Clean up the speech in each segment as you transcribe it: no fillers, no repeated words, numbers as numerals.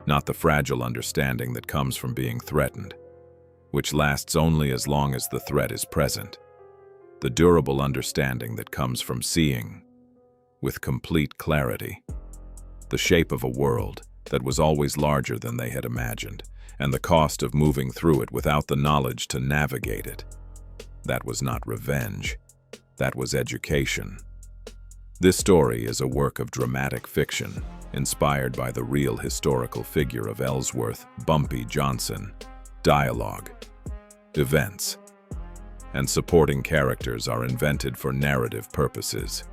not the fragile understanding that comes from being threatened, which lasts only as long as the threat is present. The durable understanding that comes from seeing, with complete clarity, the shape of a world that was always larger than they had imagined, and the cost of moving through it without the knowledge to navigate it. That was not revenge. That was education. This story is a work of dramatic fiction, inspired by the real historical figure of Ellsworth, Bumpy Johnson. Dialogue, events, and supporting characters are invented for narrative purposes.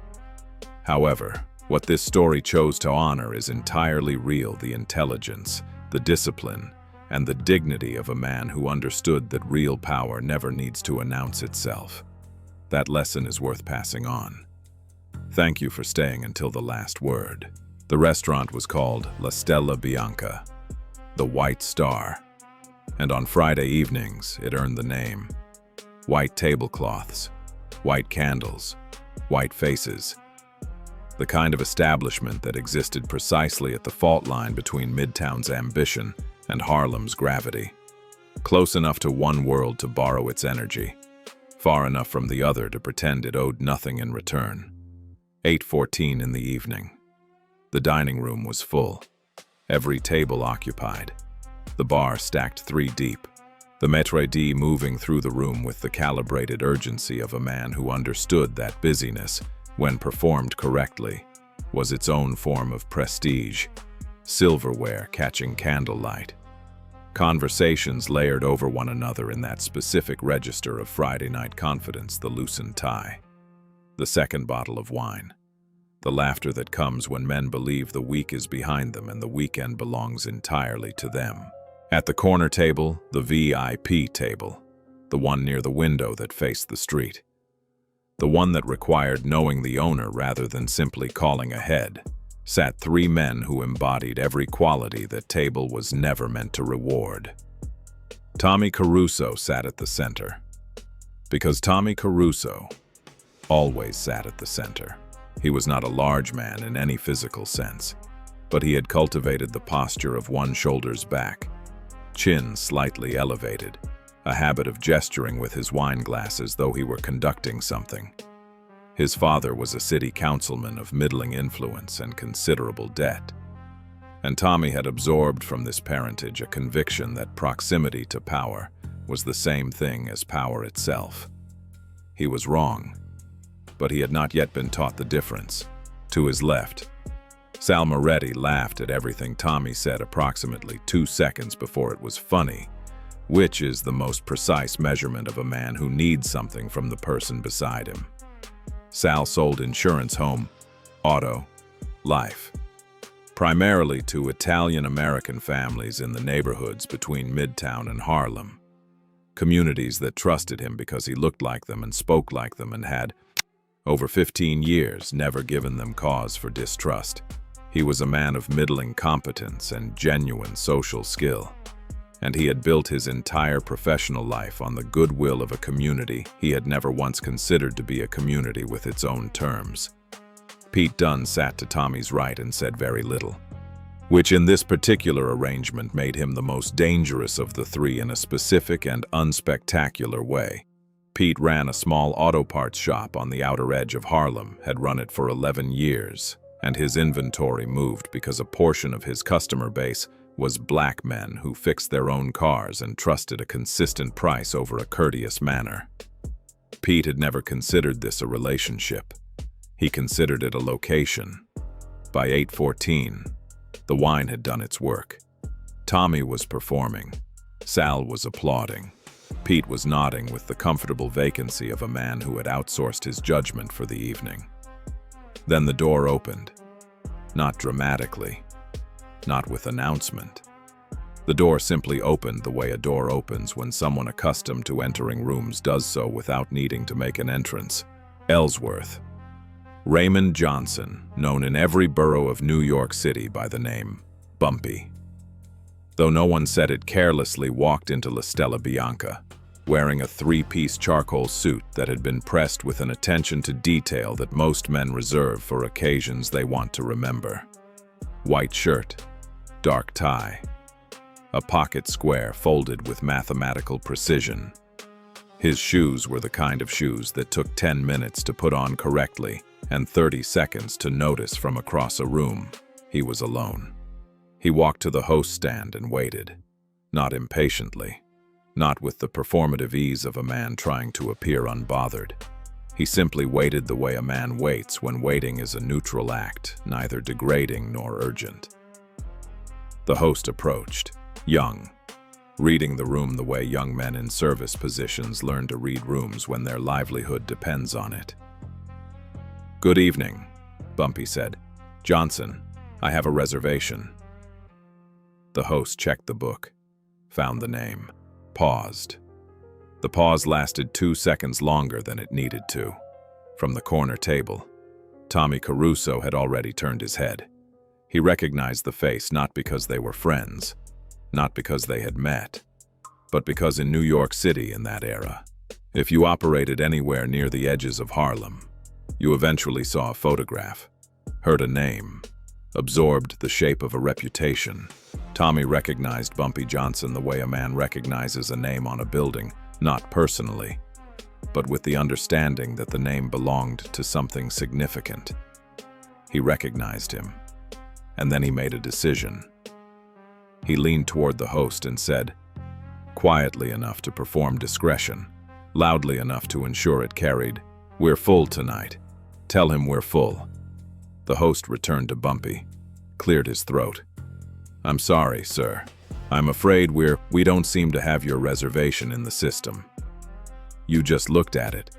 However, what this story chose to honor is entirely real: the intelligence, the discipline, and the dignity of a man who understood that real power never needs to announce itself. That lesson is worth passing on. Thank you for staying until the last word. The restaurant was called La Stella Bianca, the White Star, and on Friday evenings it earned the name. White tablecloths, white candles, white faces. The kind of establishment that existed precisely at the fault line between Midtown's ambition and Harlem's gravity. Close enough to one world to borrow its energy, far enough from the other to pretend it owed nothing in return. 8:14 in the evening. The dining room was full, every table occupied, the bar stacked 3 deep, the maître d' moving through the room with the calibrated urgency of a man who understood that busyness, when performed correctly, was its own form of prestige. Silverware catching candlelight. Conversations layered over one another in that specific register of Friday night confidence: the loosened tie, the second bottle of wine, the laughter that comes when men believe the week is behind them and the weekend belongs entirely to them. At the corner table, the VIP table, the one near the window that faced the street, the one that required knowing the owner rather than simply calling ahead, sat 3 men who embodied every quality that table was never meant to reward. Tommy Caruso sat at the center, because Tommy Caruso always sat at the center. He was not a large man in any physical sense, but he had cultivated the posture of one shoulder's back, chin slightly elevated, a habit of gesturing with his wine glass as though he were conducting something. His father was a city councilman of middling influence and considerable debt, and Tommy had absorbed from this parentage a conviction that proximity to power was the same thing as power itself. He was wrong, but he had not yet been taught the difference. To his left, Sal Moretti laughed at everything Tommy said approximately 2 seconds before it was funny, which is the most precise measurement of a man who needs something from the person beside him. Sal sold insurance, home, auto, life, primarily to Italian-American families in the neighborhoods between Midtown and Harlem, communities that trusted him because he looked like them and spoke like them and had, over 15 years, never given them cause for distrust. He was a man of middling competence and genuine social skill, and he had built his entire professional life on the goodwill of a community he had never once considered to be a community with its own terms. Pete Dunn sat to Tommy's right and said very little, which in this particular arrangement made him the most dangerous of the 3 in a specific and unspectacular way. Pete ran a small auto parts shop on the outer edge of Harlem, had run it for 11 years, and his inventory moved because a portion of his customer base was black men who fixed their own cars and trusted a consistent price over a courteous manner. Pete had never considered this a relationship. He considered it a location. By 8:14, the wine had done its work. Tommy was performing. Sal was applauding. Pete was nodding with the comfortable vacancy of a man who had outsourced his judgment for the evening. Then the door opened. Not dramatically. Not with announcement. The door simply opened the way a door opens when someone accustomed to entering rooms does so without needing to make an entrance. Ellsworth. Raymond Johnson, known in every borough of New York City by the name Bumpy. Though no one said it carelessly, walked into La Stella Bianca, wearing a 3-piece charcoal suit that had been pressed with an attention to detail that most men reserve for occasions they want to remember. White shirt, dark tie, a pocket square folded with mathematical precision. His shoes were the kind of shoes that took 10 minutes to put on correctly and 30 seconds to notice from across a room. He was alone. He walked to the host stand and waited, not impatiently, not with the performative ease of a man trying to appear unbothered. He simply waited the way a man waits when waiting is a neutral act, neither degrading nor urgent. The host approached, young, reading the room the way young men in service positions learn to read rooms when their livelihood depends on it. "Good evening," Bumpy said. "Johnson, I have a reservation." The host checked the book, found the name, paused. The pause lasted 2 seconds longer than it needed to. From the corner table, Tommy Caruso had already turned his head. He recognized the face not because they were friends, not because they had met, but because in New York City in that era, if you operated anywhere near the edges of Harlem, you eventually saw a photograph, heard a name, absorbed the shape of a reputation. Tommy recognized Bumpy Johnson the way a man recognizes a name on a building, not personally, but with the understanding that the name belonged to something significant. He recognized him, and then he made a decision. He leaned toward the host and said, quietly enough to perform discretion, loudly enough to ensure it carried, "We're full tonight. Tell him we're full." The host returned to Bumpy, cleared his throat. "I'm sorry, sir. I'm afraid we don't seem to have your reservation in the system." "You just looked at it,"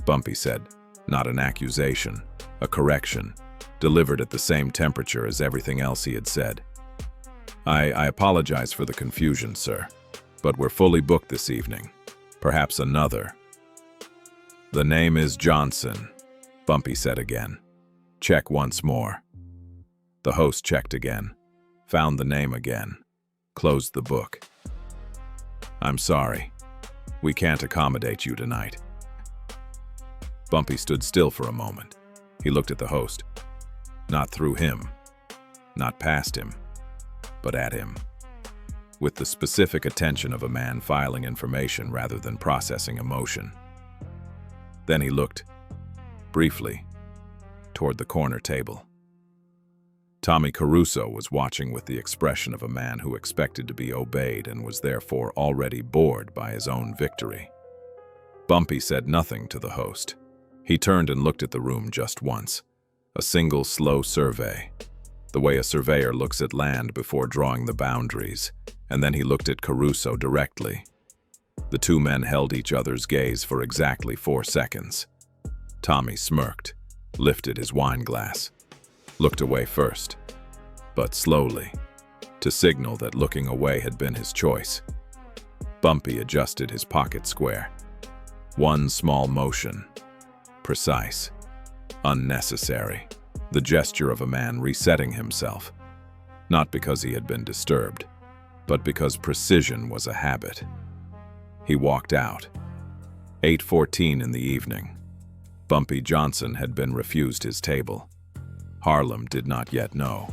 Bumpy said, not an accusation, a correction, delivered at the same temperature as everything else he had said. I apologize for the confusion, sir, but we're fully booked this evening. Perhaps another." "The name is Johnson," Bumpy said again. "Check once more." The host checked again, found the name again, closed the book. "I'm sorry. We can't accommodate you tonight." Bumpy stood still for a moment. He looked at the host. Not through him, not past him, but at him, with the specific attention of a man filing information rather than processing emotion. Then he looked, briefly, toward the corner table. Tommy Caruso was watching with the expression of a man who expected to be obeyed and was therefore already bored by his own victory. Bumpy said nothing to the host. He turned and looked at the room just once, a single slow survey, the way a surveyor looks at land before drawing the boundaries, and then he looked at Caruso directly. The two men held each other's gaze for exactly 4 seconds. Tommy smirked, lifted his wine glass, looked away first, but slowly, to signal that looking away had been his choice. Bumpy adjusted his pocket square. One small motion, precise, unnecessary, the gesture of a man resetting himself, not because he had been disturbed, but because precision was a habit. He walked out. 8:14 in the evening. Bumpy Johnson had been refused his table. Harlem did not yet know,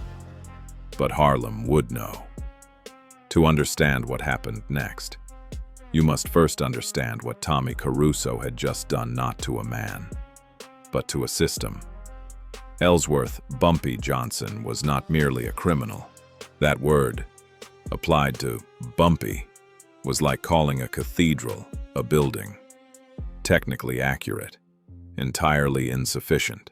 but Harlem would know. To understand what happened next, you must first understand what Tommy Caruso had just done not to a man, but to a system. Ellsworth Bumpy Johnson was not merely a criminal. That word, applied to Bumpy, was like calling a cathedral a building. Technically accurate, entirely insufficient.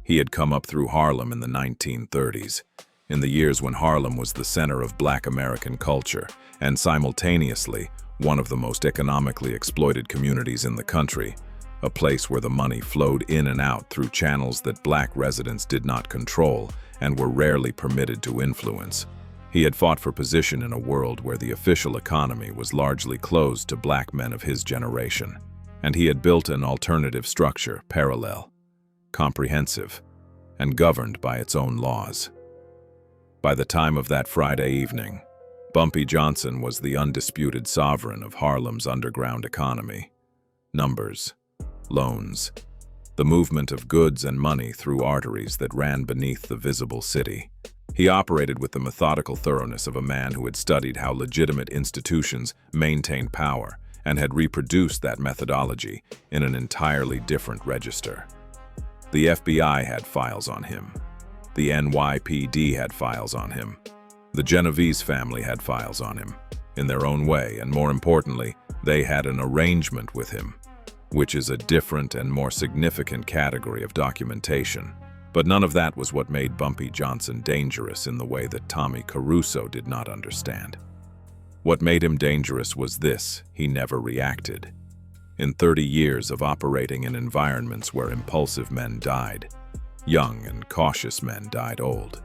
He had come up through Harlem in the 1930s, in the years when Harlem was the center of Black American culture and simultaneously one of the most economically exploited communities in the country, a place where the money flowed in and out through channels that Black residents did not control and were rarely permitted to influence. He had fought for position in a world where the official economy was largely closed to Black men of his generation, and he had built an alternative structure, parallel, comprehensive, and governed by its own laws. By the time of that Friday evening, Bumpy Johnson was the undisputed sovereign of Harlem's underground economy. Numbers, loans, the movement of goods and money through arteries that ran beneath the visible city, He operated with the methodical thoroughness of a man who had studied how legitimate institutions maintained power and had reproduced that methodology in an entirely different register. The FBI had files on him. The NYPD had files on him. The Genovese family had files on him, in their own way, and more importantly, they had an arrangement with him, which is a different and more significant category of documentation. But none of that was what made Bumpy Johnson dangerous in the way that Tommy Caruso did not understand. What made him dangerous was this: he never reacted. In 30 years of operating in environments where impulsive men died, young and cautious men died old,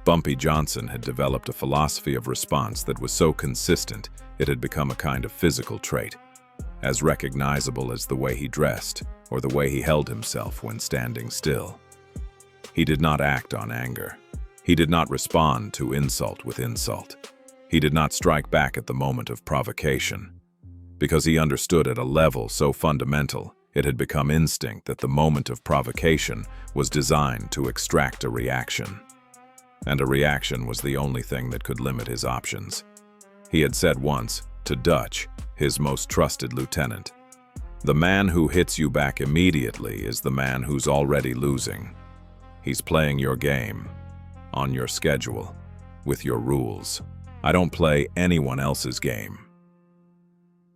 Bumpy Johnson had developed a philosophy of response that was so consistent it had become a kind of physical trait, as recognizable as the way he dressed or the way he held himself when standing still. He did not act on anger. He did not respond to insult with insult. He did not strike back at the moment of provocation, because he understood at a level so fundamental it had become instinct that the moment of provocation was designed to extract a reaction. And a reaction was the only thing that could limit his options. He had said once to Dutch, his most trusted lieutenant, "The man who hits you back immediately is the man who's already losing. He's playing your game, on your schedule, with your rules. I don't play anyone else's game."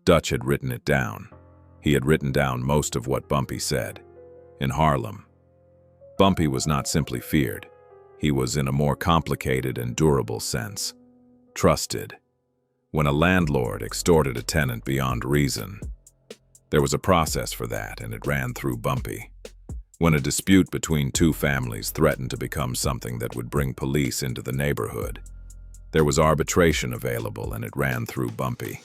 Dutch had written it down. He had written down most of what Bumpy said. In Harlem, Bumpy was not simply feared. He was, in a more complicated and durable sense, trusted. When a landlord extorted a tenant beyond reason, there was a process for that, and it ran through Bumpy. When a dispute between two families threatened to become something that would bring police into the neighborhood, there was arbitration available, and it ran through Bumpy.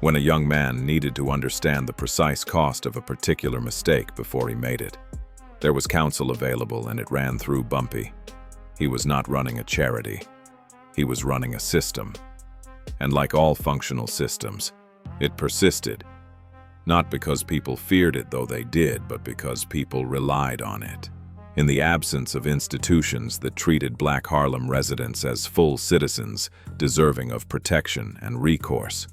When a young man needed to understand the precise cost of a particular mistake before he made it, there was counsel available, and it ran through Bumpy. He was not running a charity. He was running a system. And like all functional systems, it persisted, not because people feared it, though they did, but because people relied on it. In the absence of institutions that treated Black Harlem residents as full citizens deserving of protection and recourse,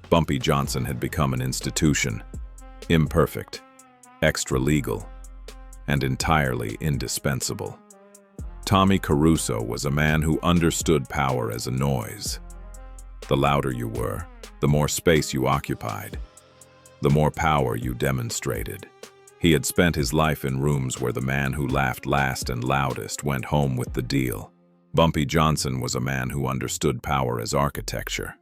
Bumpy Johnson had become an institution, imperfect, extra-legal, and entirely indispensable. Tommy Caruso was a man who understood power as a noise. The louder you were, the more space you occupied, the more power you demonstrated. He had spent his life in rooms where the man who laughed last and loudest went home with the deal. Bumpy Johnson was a man who understood power as architecture.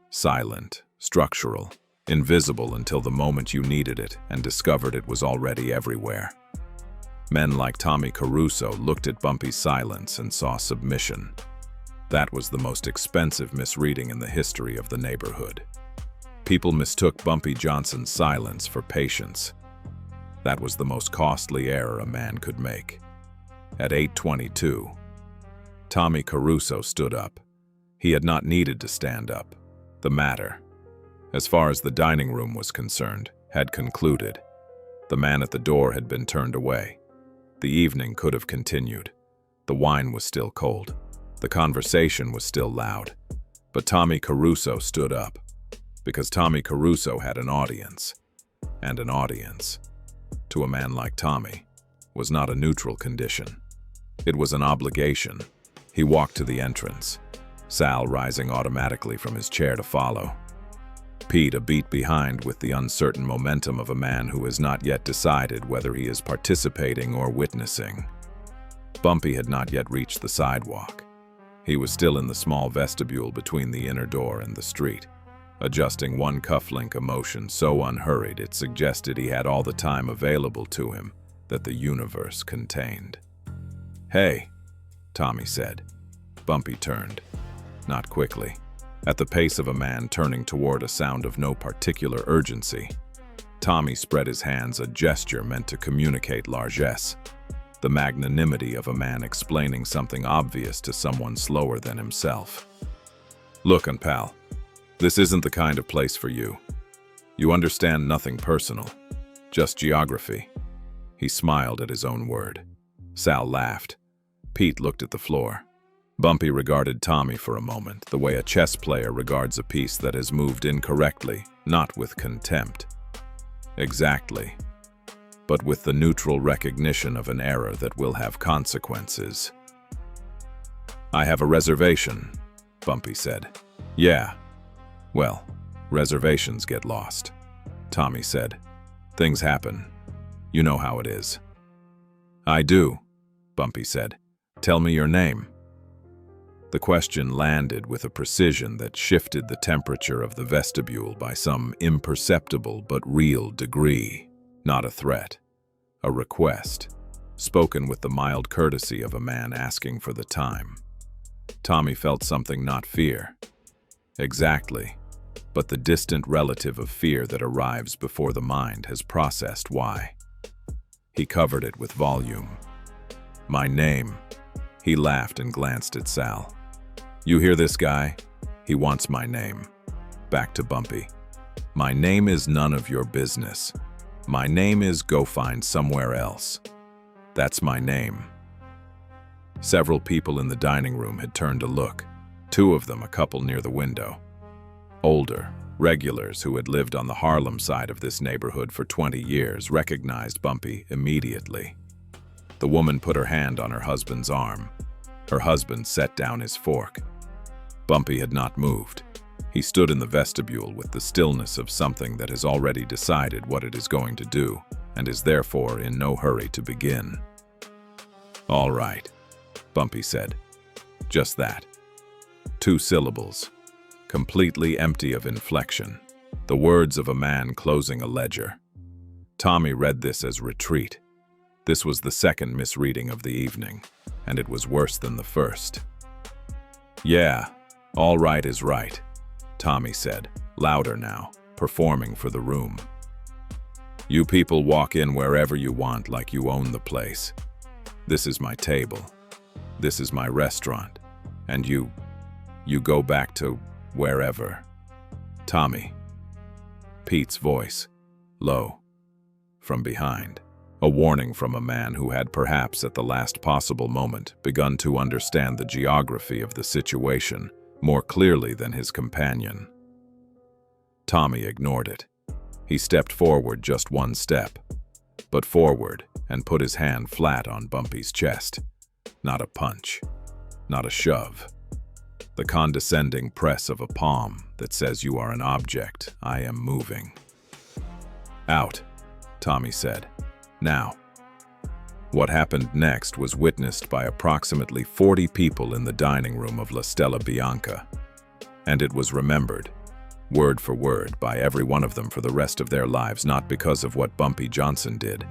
Silent, structural, invisible until the moment you needed it and discovered it was already everywhere. Men like Tommy Caruso looked at Bumpy's silence and saw submission. That was the most expensive misreading in the history of the neighborhood. People mistook Bumpy Johnson's silence for patience. That was the most costly error a man could make. At 8:22, Tommy Caruso stood up. He had not needed to stand up. The matter, as far as the dining room was concerned, had concluded. The man at the door had been turned away. The evening could have continued. The wine was still cold. The conversation was still loud. But Tommy Caruso stood up, because Tommy Caruso had an audience. And an audience, to a man like Tommy, was not a neutral condition. It was an obligation. He walked to the entrance, Sal rising automatically from his chair to follow. Pete a beat behind with the uncertain momentum of a man who has not yet decided whether he is participating or witnessing. Bumpy had not yet reached the sidewalk. He was still in the small vestibule between the inner door and the street, adjusting one cufflink emotion so unhurried it suggested he had all the time available to him that the universe contained. "Hey," Tommy said. Bumpy turned. Not quickly. At the pace of a man turning toward a sound of no particular urgency, Tommy spread his hands, a gesture meant to communicate largesse, the magnanimity of a man explaining something obvious to someone slower than himself. "Look, pal, this isn't the kind of place for you. You understand nothing personal, just geography." He smiled at his own word. Sal laughed. Pete looked at the floor. Bumpy regarded Tommy for a moment, the way a chess player regards a piece that has moved incorrectly, not with contempt. Exactly. But with the neutral recognition of an error that will have consequences. "I have a reservation," Bumpy said. "Yeah. Well, reservations get lost," Tommy said. "Things happen. You know how it is." "I do," Bumpy said. "Tell me your name." The question landed with a precision that shifted the temperature of the vestibule by some imperceptible but real degree. Not a threat, a request, spoken with the mild courtesy of a man asking for the time. Tommy felt something, not fear. Exactly, but the distant relative of fear that arrives before the mind has processed why. He covered it with volume. "My name." He laughed and glanced at Sal. "You hear this guy? He wants my name." Back to Bumpy. "My name is none of your business. My name is go find somewhere else. That's my name." Several people in the dining room had turned to look, two of them a couple near the window. Older, regulars who had lived on the Harlem side of this neighborhood for 20 years recognized Bumpy immediately. The woman put her hand on her husband's arm. Her husband set down his fork. Bumpy had not moved. He stood in the vestibule with the stillness of something that has already decided what it is going to do and is therefore in no hurry to begin. "All right," Bumpy said. Just that. 2 syllables, completely empty of inflection, the words of a man closing a ledger. Tommy read this as retreat. This was the second misreading of the evening, and it was worse than the first. "Yeah, all right is right," Tommy said, louder now, performing for the room. "You people walk in wherever you want like you own the place. This is my table. This is my restaurant. And you go back to wherever." "Tommy." Pete's voice, low, from behind. A warning from a man who had perhaps at the last possible moment begun to understand the geography of the situation more clearly than his companion. Tommy ignored it. He stepped forward just one step, but forward and put his hand flat on Bumpy's chest. Not a punch, not a shove. The condescending press of a palm that says you are an object, I am moving. "Out," Tommy said. "Now." What happened next was witnessed by approximately 40 people in the dining room of La Stella Bianca, and it was remembered, word for word, by every one of them for the rest of their lives, not because of what Bumpy Johnson did,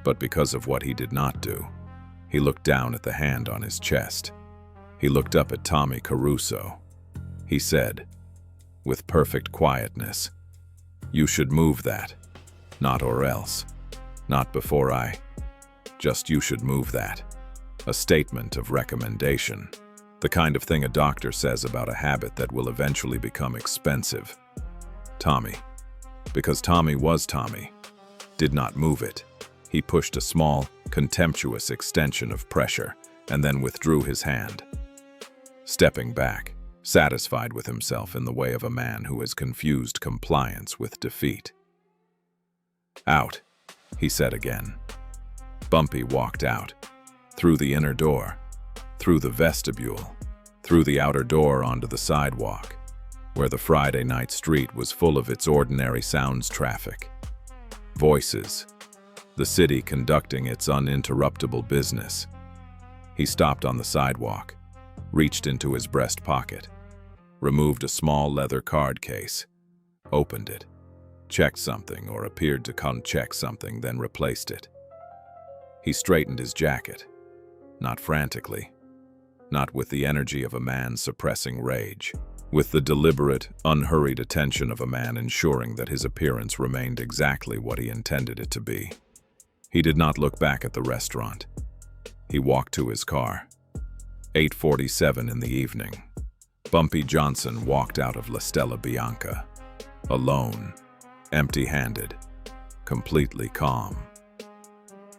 but because of what he did not do. He looked down at the hand on his chest. He looked up at Tommy Caruso. He said, with perfect quietness, "You should move that. Not or else. Not before I. Just you should move that." A statement of recommendation. The kind of thing a doctor says about a habit that will eventually become expensive. Tommy, because Tommy was Tommy, did not move it. He pushed a small, contemptuous extension of pressure and then withdrew his hand, stepping back, satisfied with himself in the way of a man who has confused compliance with defeat. "Out," he said again. Bumpy walked out, through the inner door, through the vestibule, through the outer door onto the sidewalk, where the Friday night street was full of its ordinary sounds traffic. Voices, the city conducting its uninterruptible business. He stopped on the sidewalk, reached into his breast pocket, removed a small leather card case, opened it, checked something or appeared to check something, then replaced it. He straightened his jacket, not frantically, not with the energy of a man suppressing rage, with the deliberate, unhurried attention of a man ensuring that his appearance remained exactly what he intended it to be. He did not look back at the restaurant. He walked to his car. 8:47 in the evening. Bumpy Johnson walked out of La Stella Bianca, alone, empty-handed, completely calm.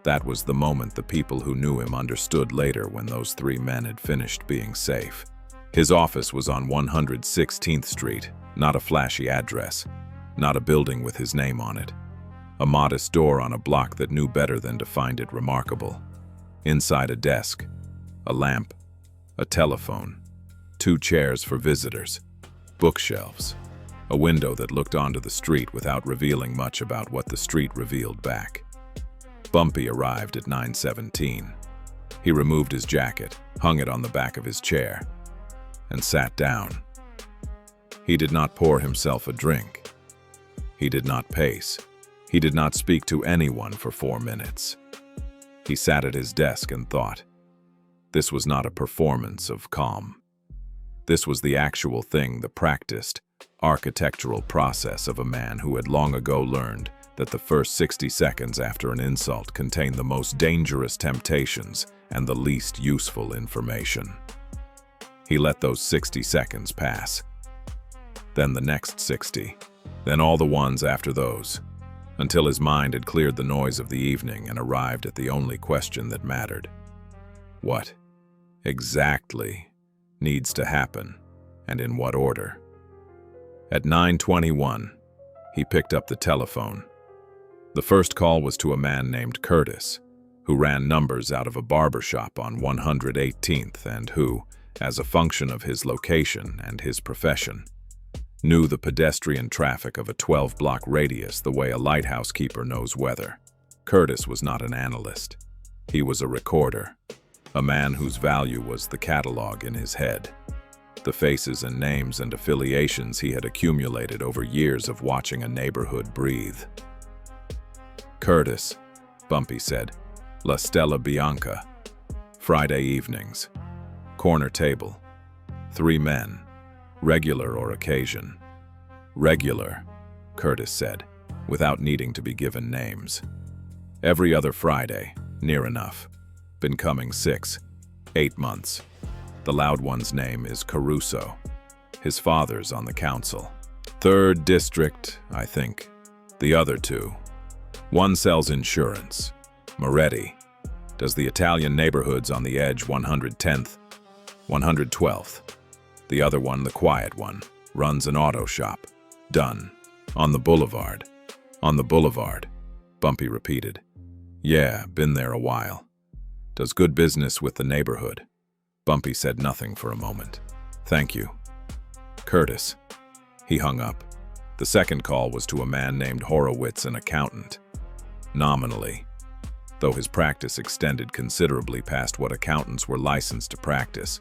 That was the moment the people who knew him understood later, when those 3 men had finished being safe. His office was on 116th Street, not a flashy address, not a building with his name on it. A modest door on a block that knew better than to find it remarkable. Inside, a desk, a lamp, a telephone, 2 chairs for visitors, bookshelves, a window that looked onto the street without revealing much about what the street revealed back. Bumpy arrived at 9:17. He removed his jacket, hung it on the back of his chair, and sat down. He did not pour himself a drink. He did not pace. He did not speak to anyone for 4 minutes. He sat at his desk and thought. This was not a performance of calm. This was the actual thing, the practiced, architectural process of a man who had long ago learned that the first 60 seconds after an insult contain the most dangerous temptations and the least useful information. He let those 60 seconds pass. Then the next 60. Then all the ones after those, until his mind had cleared the noise of the evening and arrived at the only question that mattered. What exactly needs to happen, and in what order? At 9:21, he picked up the telephone. The first call was to a man named Curtis, who ran numbers out of a barber shop on 118th and who, as a function of his location and his profession, knew the pedestrian traffic of a 12-block radius the way a lighthouse keeper knows weather. Curtis was not an analyst. He was a recorder, a man whose value was the catalog in his head, the faces and names and affiliations he had accumulated over years of watching a neighborhood breathe. Curtis, Bumpy said. La Stella Bianca. Friday evenings. Corner table. 3 men. Regular or occasion? Regular, Curtis said, without needing to be given names. Every other Friday, near enough. Been coming 6, 8 months. The loud one's name is Caruso. His father's on the council. 3rd District, I think. The other 2. One sells insurance. Moretti. Does the Italian neighborhoods on the edge 110th, 112th. The other one, the quiet one, runs an auto shop. Done. On the boulevard. On the boulevard, Bumpy repeated. Yeah, been there a while. Does good business with the neighborhood. Bumpy said nothing for a moment. Thank you. Curtis. He hung up. The second call was to a man named Horowitz, an accountant. Nominally, though his practice extended considerably past what accountants were licensed to practice.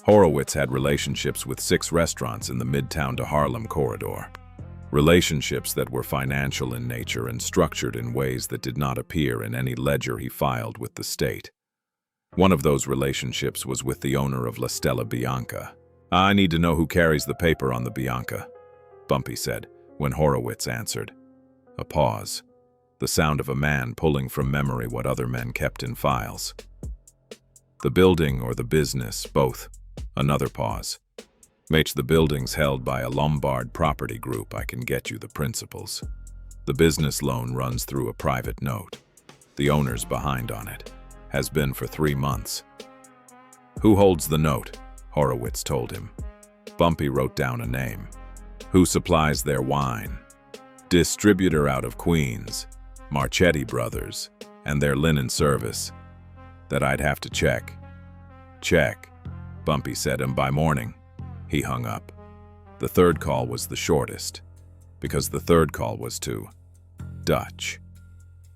Horowitz had relationships with 6 restaurants in the Midtown to Harlem corridor. Relationships that were financial in nature and structured in ways that did not appear in any ledger he filed with the state. One of those relationships was with the owner of La Stella Bianca. I need to know who carries the paper on the Bianca, Bumpy said, when Horowitz answered. A pause. The sound of a man pulling from memory what other men kept in files. The building or the business, both. Another pause. The building's held by a Lombard property group. I can get you the principals. The business loan runs through a private note. The owner's behind on it. Has been for 3 months. Who holds the note? Horowitz told him. Bumpy wrote down a name. Who supplies their wine? Distributor out of Queens. Marchetti Brothers. And their linen service. That I'd have to check. Check, Bumpy said, and by morning. He hung up. The third call was the shortest, because the third call was to Dutch.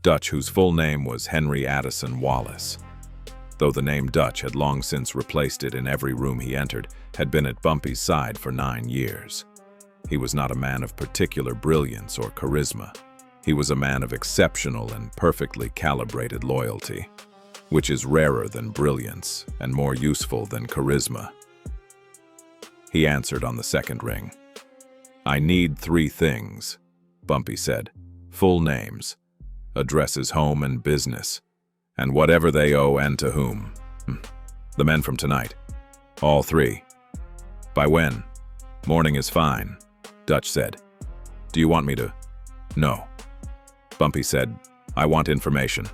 Dutch, whose full name was Henry Addison Wallace. Though the name Dutch had long since replaced it in every room he entered, had been at Bumpy's side for 9 years. He was not a man of particular brilliance or charisma. He was a man of exceptional and perfectly calibrated loyalty, which is rarer than brilliance and more useful than charisma. He answered on the second ring. I need 3 things, Bumpy said. Full names, addresses, home and business, and whatever they owe and to whom. The men from tonight. All 3. By when? Morning is fine, Dutch said. Do you want me to? No. Bumpy said, I want information.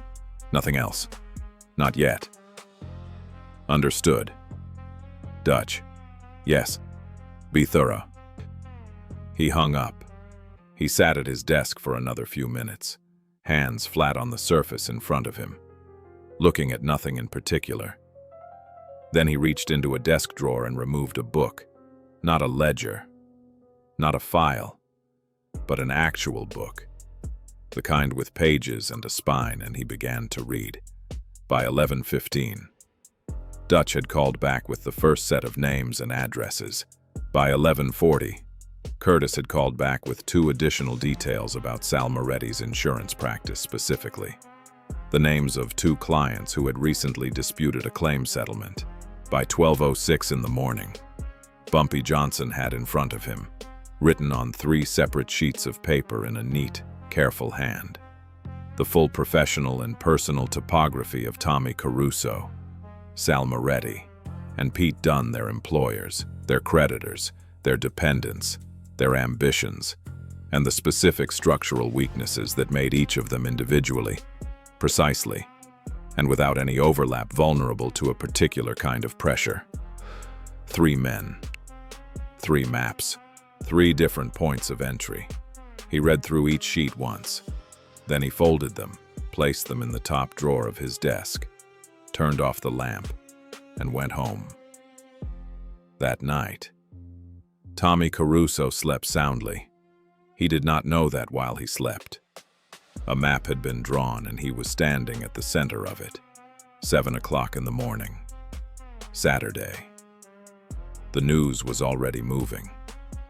Nothing else. Not yet. Understood. Dutch. Yes. Be thorough. He hung up. He sat at his desk for another few minutes, hands flat on the surface in front of him, looking at nothing in particular. Then he reached into a desk drawer and removed a book, not a ledger, not a file, but an actual book, the kind with pages and a spine, and he began to read. By 11:15, Dutch had called back with the first set of names and addresses. By 11:40, Curtis had called back with 2 additional details about Sal Moretti's insurance practice specifically, the names of 2 clients who had recently disputed a claim settlement. By 12:06 in the morning, Bumpy Johnson had in front of him, written on 3 separate sheets of paper in a neat, careful hand, the full professional and personal topography of Tommy Caruso, Sal Moretti, and Pete Dunn, their employers, their creditors, their dependents, their ambitions, and the specific structural weaknesses that made each of them individually, precisely, and without any overlap, vulnerable to a particular kind of pressure. 3 men, 3 maps, 3 different points of entry. He read through each sheet once. Then he folded them, placed them in the top drawer of his desk, turned off the lamp, and went home. That night, Tommy Caruso slept soundly. He did not know that while he slept. A map had been drawn and he was standing at the center of it. 7 o'clock in the morning. Saturday. The news was already moving.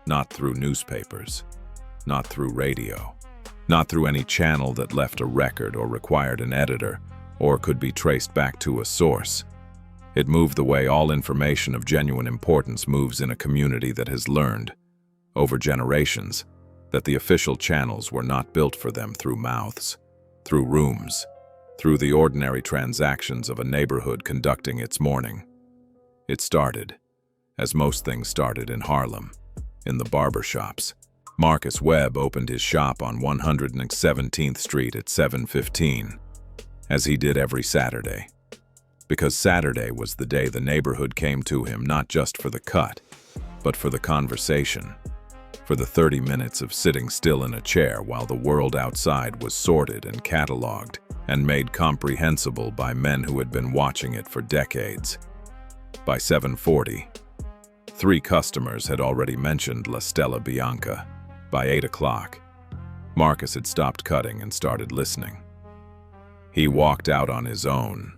Not through newspapers, not through radio, not through any channel that left a record or required an editor or could be traced back to a source. It moved the way all information of genuine importance moves in a community that has learned, over generations, that the official channels were not built for them through mouths, through rooms, through the ordinary transactions of a neighborhood conducting its morning. It started, as most things started, in Harlem, in the barber shops. Marcus Webb opened his shop on 117th Street at 7:15, as he did every Saturday, because Saturday was the day the neighborhood came to him, not just for the cut, but for the conversation, for the 30 minutes of sitting still in a chair while the world outside was sorted and cataloged and made comprehensible by men who had been watching it for decades. By 7:40, 3 customers had already mentioned La Stella Bianca. By 8 o'clock, Marcus had stopped cutting and started listening. He walked out on his own,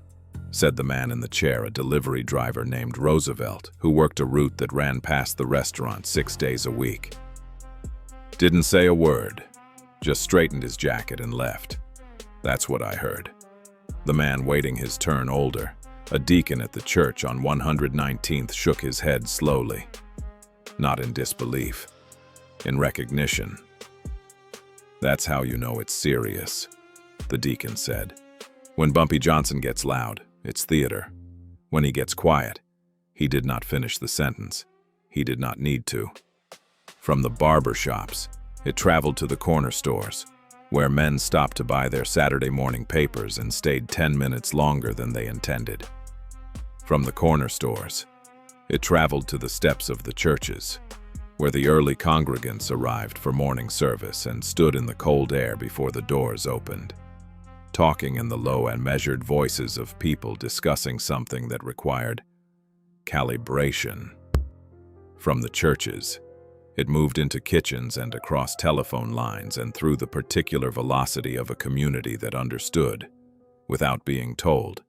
said the man in the chair, a delivery driver named Roosevelt, who worked a route that ran past the restaurant 6 days a week. Didn't say a word, just straightened his jacket and left. That's what I heard. The man waiting his turn, older, a deacon at the church on 119th, shook his head slowly. Not in disbelief, in recognition. That's how you know it's serious, the deacon said. When Bumpy Johnson gets loud, it's theater. When he gets quiet, he did not finish the sentence. He did not need to. From the barber shops, it traveled to the corner stores, where men stopped to buy their Saturday morning papers and stayed 10 minutes longer than they intended. From the corner stores, it traveled to the steps of the churches, where the early congregants arrived for morning service and stood in the cold air before the doors opened, talking in the low and measured voices of people discussing something that required calibration. From the churches, it moved into kitchens and across telephone lines and through the particular velocity of a community that understood, without being told,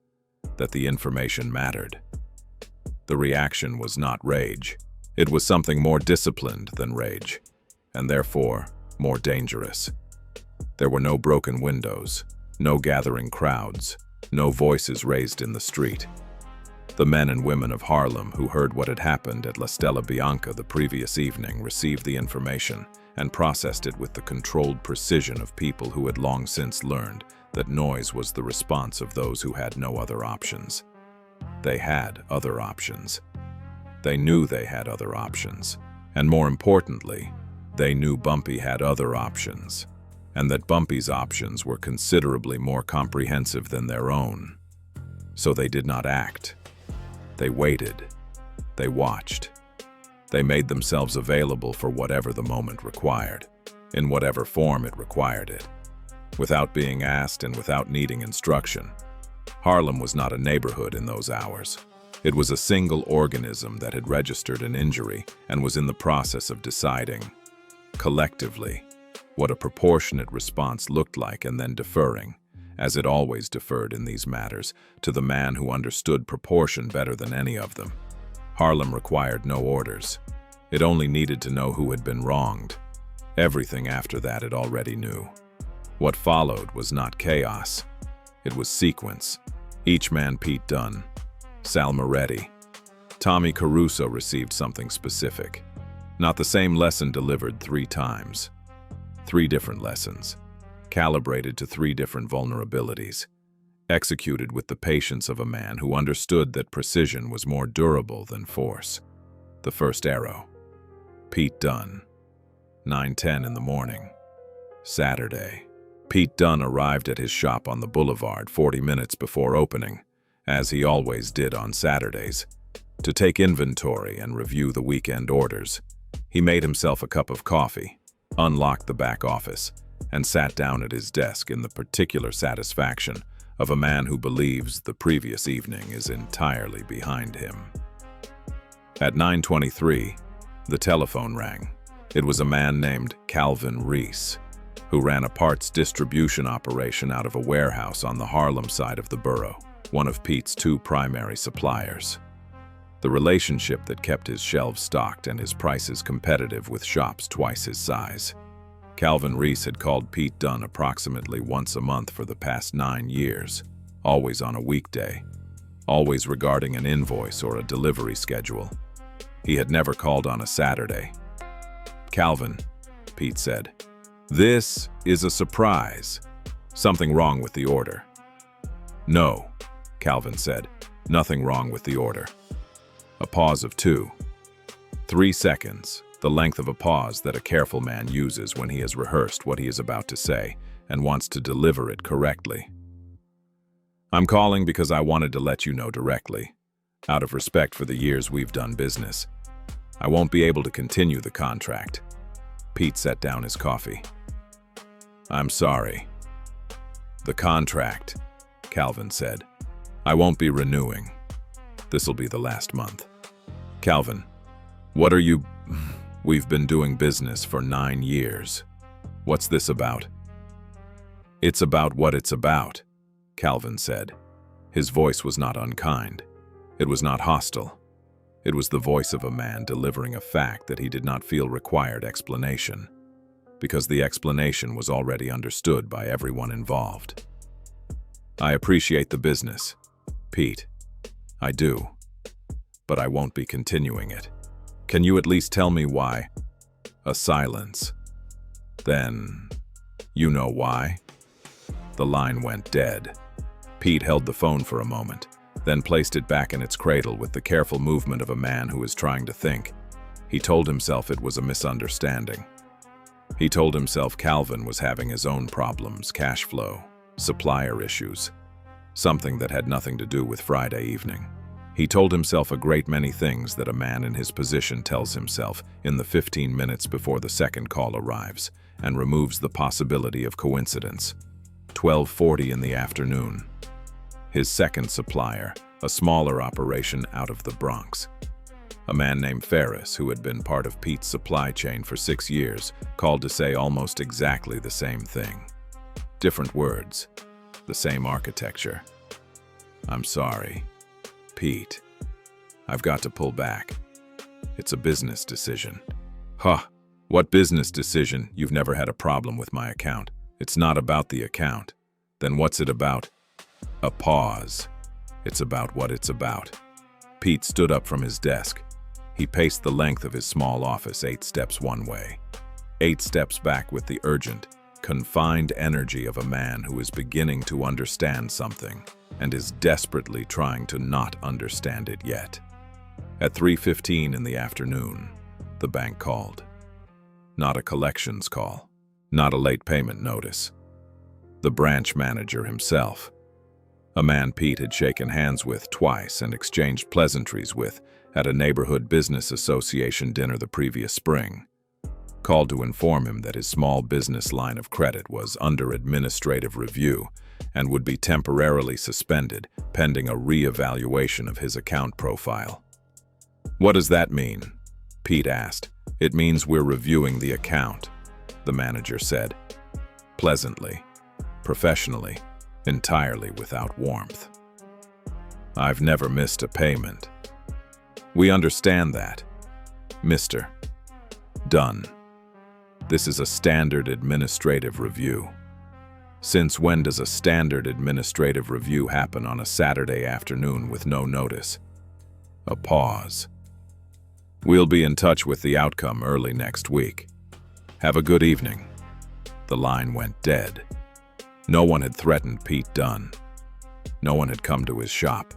that the information mattered. The reaction was not rage. It was something more disciplined than rage, and therefore more dangerous. There were no broken windows, no gathering crowds, no voices raised in the street. The men and women of Harlem who heard what had happened at La Stella Bianca the previous evening received the information and processed it with the controlled precision of people who had long since learned that noise was the response of those who had no other options. They had other options. They knew they had other options. And more importantly, they knew Bumpy had other options. and that Bumpy's options were considerably more comprehensive than their own. So they did not act. They waited. They watched. They made themselves available for whatever the moment required, in whatever form it required it, without being asked and without needing instruction. Harlem was not a neighborhood in those hours. It was a single organism that had registered an injury and was in the process of deciding, collectively, what a proportionate response looked like, and then deferring, as it always deferred in these matters, to the man who understood proportion better than any of them. Harlem required no orders. It only needed to know who had been wronged. Everything after that it already knew. What followed was not chaos. It was sequence. Each man Pete Dunne, Sal Moretti, Tommy Caruso received something specific. Not the same lesson delivered 3 times. 3 different lessons, calibrated to 3 different vulnerabilities, executed with the patience of a man who understood that precision was more durable than force. The first arrow. Pete Dunne, 9:10 in the morning. Saturday. Pete Dunne arrived at his shop on the boulevard 40 minutes before opening, as he always did on Saturdays, to take inventory and review the weekend orders. He made himself a cup of coffee, unlocked the back office, and sat down at his desk in the particular satisfaction of a man who believes the previous evening is entirely behind him. At 9:23, the telephone rang. It was a man named Calvin Reese, who ran a parts distribution operation out of a warehouse on the Harlem side of the borough, one of Pete's 2 primary suppliers. The relationship that kept his shelves stocked and his prices competitive with shops twice his size. Calvin Reese had called Pete Dunne approximately once a month for the past 9 years, always on a weekday, always regarding an invoice or a delivery schedule. He had never called on a Saturday. "Calvin," Pete said, "this is a surprise. Something wrong with the order." "No," Calvin said, "nothing wrong with the order." A pause of 2. 3 seconds, the length of a pause that a careful man uses when he has rehearsed what he is about to say and wants to deliver it correctly. "I'm calling because I wanted to let you know directly, out of respect for the years we've done business. I won't be able to continue the contract." Pete set down his coffee. "I'm sorry." "The contract," Calvin said. "I won't be renewing. This'll be the last month." "Calvin, what are you... We've been doing business for 9 years. What's this about?" "It's about what it's about," Calvin said. His voice was not unkind. It was not hostile. It was the voice of a man delivering a fact that he did not feel required explanation, because the explanation was already understood by everyone involved. "I appreciate the business, Pete. I do. But I won't be continuing it. Can you at least tell me why?" A silence. Then, "You know why?" The line went dead. Pete held the phone for a moment, then placed it back in its cradle with the careful movement of a man who is trying to think. He told himself it was a misunderstanding. He told himself Calvin was having his own problems, cash flow, supplier issues, something that had nothing to do with Friday evening. He told himself a great many things that a man in his position tells himself in the 15 minutes before the second call arrives, and removes the possibility of coincidence. 12:40 in the afternoon. His second supplier, a smaller operation out of the Bronx. A man named Ferris, who had been part of Pete's supply chain for 6 years, called to say almost exactly the same thing. Different words, the same architecture. "I'm sorry, Pete. I've got to pull back. It's a business decision." "Huh, what business decision? You've never had a problem with my account." "It's not about the account." "Then what's it about?" A pause. "It's about what it's about." Pete stood up from his desk. He paced the length of his small office 8 steps one way, 8 steps back with the urgent, confined energy of a man who is beginning to understand something and is desperately trying to not understand it yet. At 3:15 in the afternoon, the bank called. Not a collections call. Not a late payment notice. The branch manager himself, a man Pete had shaken hands with twice and exchanged pleasantries with at a neighborhood business association dinner the previous spring, called to inform him that his small business line of credit was under administrative review and would be temporarily suspended pending a re-evaluation of his account profile. "What does that mean?" Pete asked. "It means we're reviewing the account," the manager said, pleasantly, professionally, entirely without warmth. "I've never missed a payment." "We understand that, Mr. Dunn. This is a standard administrative review." "Since when does a standard administrative review happen on a Saturday afternoon with no notice?" A pause. "We'll be in touch with the outcome early next week. Have a good evening." The line went dead. No one had threatened Pete Dunn. No one had come to his shop.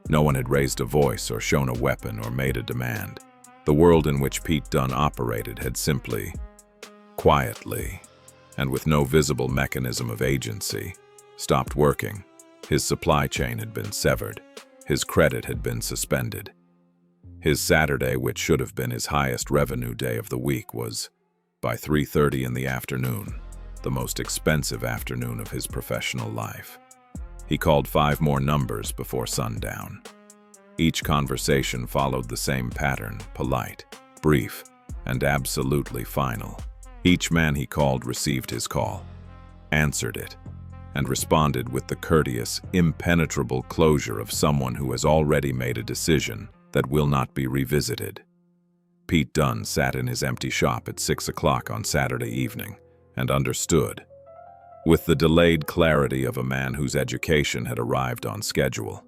No one had raised a voice or shown a weapon or made a demand. The world in which Pete Dunn operated had simply, quietly, and with no visible mechanism of agency, stopped working. His supply chain had been severed. His credit had been suspended. His Saturday, which should have been his highest revenue day of the week, was, by 3:30 in the afternoon, the most expensive afternoon of his professional life. He called 5 more numbers before sundown. Each conversation followed the same pattern, polite, brief, and absolutely final. Each man he called received his call, answered it, and responded with the courteous, impenetrable closure of someone who has already made a decision that will not be revisited. Pete Dunn sat in his empty shop at 6 o'clock on Saturday evening and understood, with the delayed clarity of a man whose education had arrived on schedule,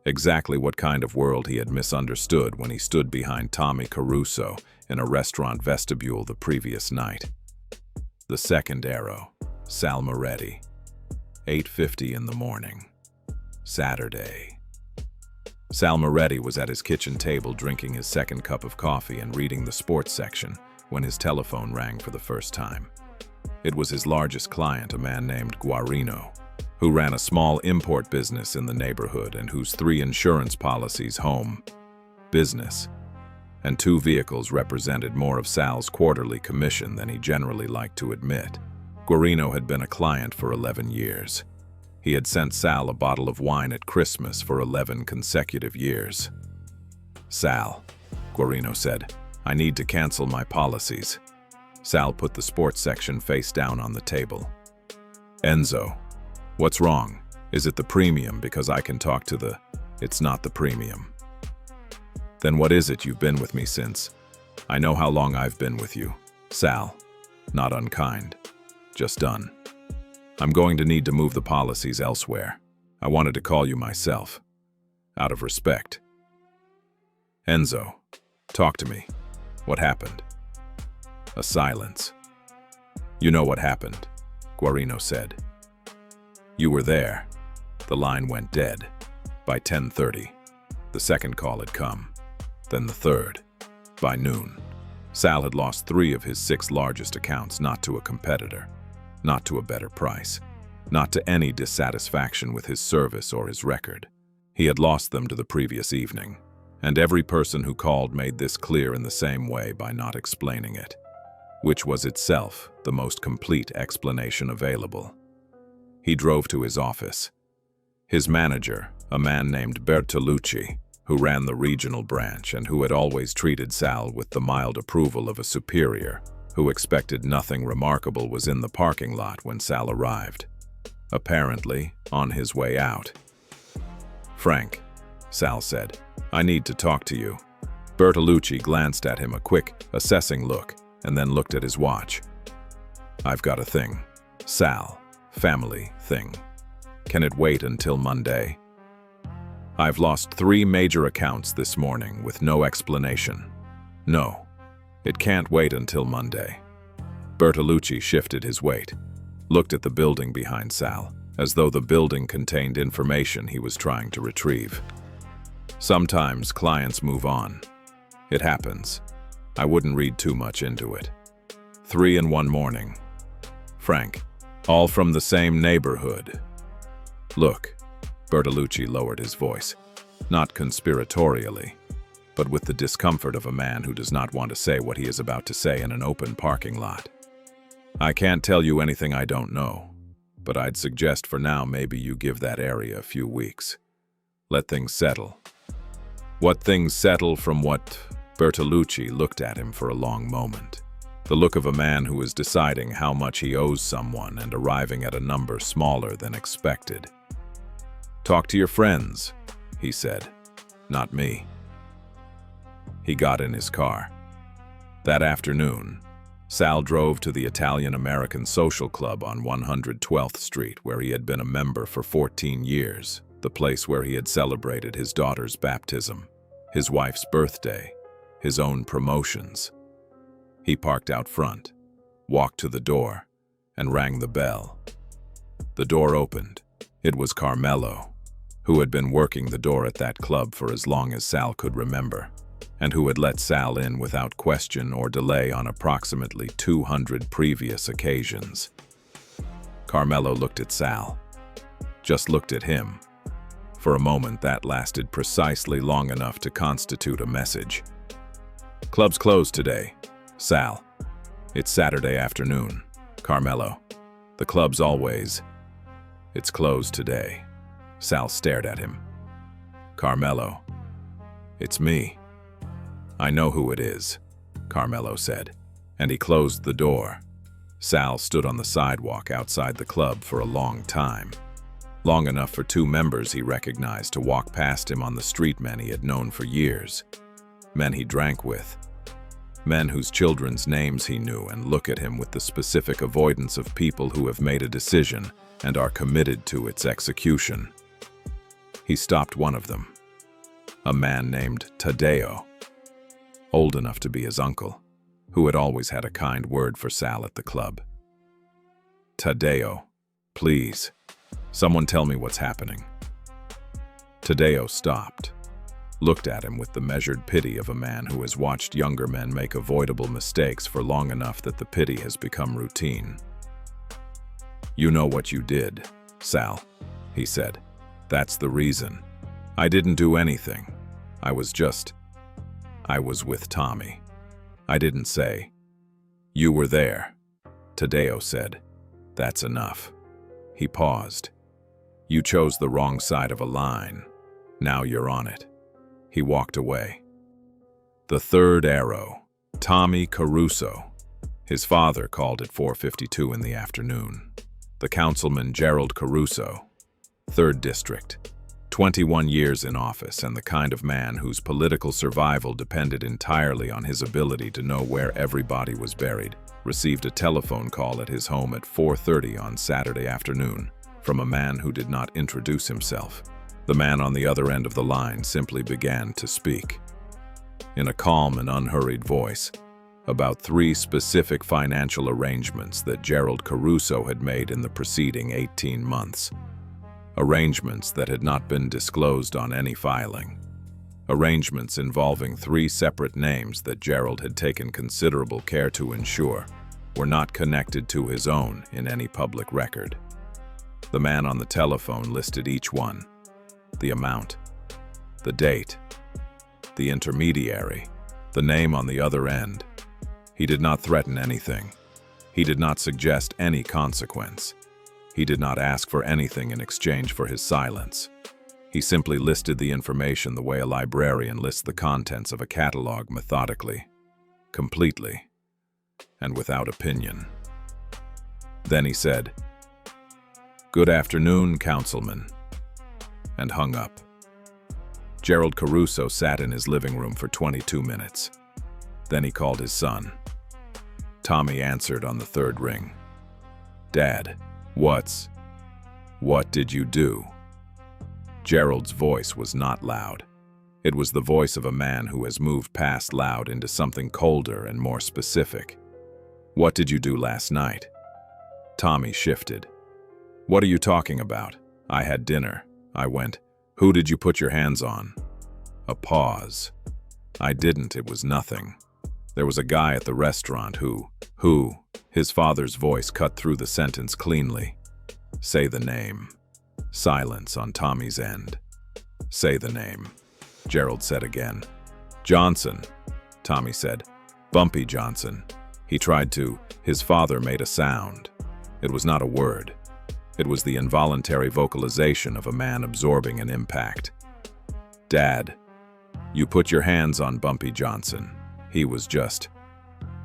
exactly what kind of world he had misunderstood when he stood behind Tommy Caruso in a restaurant vestibule the previous night. The second arrow, Sal Moretti, 8:50 in the morning, Saturday. Sal Moretti was at his kitchen table drinking his second cup of coffee and reading the sports section when his telephone rang for the first time. It was his largest client, a man named Guarino, who ran a small import business in the neighborhood and whose 3 insurance policies, home, business, and 2 vehicles represented more of Sal's quarterly commission than he generally liked to admit. Guarino had been a client for 11 years. He had sent Sal a bottle of wine at Christmas for 11 consecutive years. "Sal," Guarino said, "I need to cancel my policies." Sal put the sports section face down on the table. "Enzo, what's wrong? Is it the premium? Because I can talk to the..." "It's not the premium." "Then what is it? You've been with me since..." "I know how long I've been with you, Sal. Not unkind. Just done. I'm going to need to move the policies elsewhere. I wanted to call you myself. Out of respect." "Enzo, talk to me. What happened?" A silence. "You know what happened," Guarino said. "You were there." The line went dead. By 10:30, the second call had come, then the third. By noon, Sal had lost 3 of his 6 largest accounts, not to a competitor, not to a better price, not to any dissatisfaction with his service or his record. He had lost them to the previous evening, and every person who called made this clear in the same way by not explaining it, which was itself the most complete explanation available. He drove to his office. His manager, a man named Bertolucci, who ran the regional branch and who had always treated Sal with the mild approval of a superior who expected nothing remarkable, was in the parking lot when Sal arrived, apparently on his way out. "Frank," Sal said, "I need to talk to you." Bertolucci glanced at him, a quick, assessing look, and then looked at his watch. "I've got a thing, Sal. Family thing. Can it wait until Monday? I've lost 3 major accounts this morning with no explanation. No, it can't wait until Monday." Bertolucci shifted his weight, looked at the building behind Sal, as though the building contained information he was trying to retrieve. "Sometimes clients move on. It happens. I wouldn't read too much into it. 3 in one morning. Frank. All from the same neighborhood. Look, Bertolucci lowered his voice, not conspiratorially, but with the discomfort of a man who does not want to say what he is about to say in an open parking lot. I can't tell you anything I don't know, but I'd suggest for now maybe you give that area a few weeks. Let things settle. What things settle from what? Bertolucci looked at him for a long moment. The look of a man who is deciding how much he owes someone and arriving at a number smaller than expected. Talk to your friends, he said. Not me. He got in his car. That afternoon, Sal drove to the Italian-American Social Club on 112th Street, where he had been a member for 14 years, the place where he had celebrated his daughter's baptism, his wife's birthday, his own promotions. He parked out front, walked to the door, and rang the bell. The door opened. It was Carmelo, who had been working the door at that club for as long as Sal could remember, and who had let Sal in without question or delay on approximately 200 previous occasions. Carmelo looked at Sal, just looked at him. For a moment that lasted precisely long enough to constitute a message. Club's closed today, Sal. It's Saturday afternoon, Carmelo. The club's always. It's closed today. Sal stared at him. Carmelo. It's me. I know who it is, Carmelo said, and he closed the door. Sal stood on the sidewalk outside the club for a long time. Long enough for two members he recognized to walk past him on the street, men he had known for years. Men he drank with. Men whose children's names he knew, and look at him with the specific avoidance of people who have made a decision and are committed to its execution. He stopped one of them. A man named Taddeo, old enough to be his uncle, who had always had a kind word for Sal at the club. Taddeo, please, someone tell me what's happening. Taddeo stopped, looked at him with the measured pity of a man who has watched younger men make avoidable mistakes for long enough that the pity has become routine. You know what you did, Sal, he said. That's the reason. I didn't do anything. I was with Tommy. I didn't say. You were there. Taddeo said. That's enough. He paused. You chose the wrong side of a line. Now you're on it. He walked away. The third arrow, Tommy Caruso. His father called at 4:52 in the afternoon. The councilman Gerald Caruso, 3rd District, 21 years in office, and the kind of man whose political survival depended entirely on his ability to know where everybody was buried, received a telephone call at his home at 4:30 on Saturday afternoon from a man who did not introduce himself. The man on the other end of the line simply began to speak, in a calm and unhurried voice, about 3 specific financial arrangements that Gerald Caruso had made in the preceding 18 months. Arrangements that had not been disclosed on any filing. Arrangements involving 3 separate names that Gerald had taken considerable care to ensure were not connected to his own in any public record. The man on the telephone listed each one, the amount, the date, the intermediary, the name on the other end. He did not threaten anything. He did not suggest any consequence. He did not ask for anything in exchange for his silence. He simply listed the information the way a librarian lists the contents of a catalog, methodically, completely, and without opinion. Then he said, "Good afternoon, councilman," and hung up. Gerald Caruso sat in his living room for 22 minutes. Then he called his son. Tommy answered on the 3rd ring. "Dad, what did you do?" Gerald's voice was not loud. It was the voice of a man who has moved past loud into something colder and more specific. "What did you do last night?" Tommy shifted. "What are you talking about? I had dinner." I went. "Who did you put your hands on?" A pause. "I didn't, it was nothing." There was a guy at the restaurant who, his father's voice cut through the sentence cleanly. Say the name. Silence on Tommy's end. Say the name, Gerald said again. Johnson, Tommy said. Bumpy Johnson. He tried to. His father made a sound. It was not a word. It was the involuntary vocalization of a man absorbing an impact. Dad, you put your hands on Bumpy Johnson. He was just.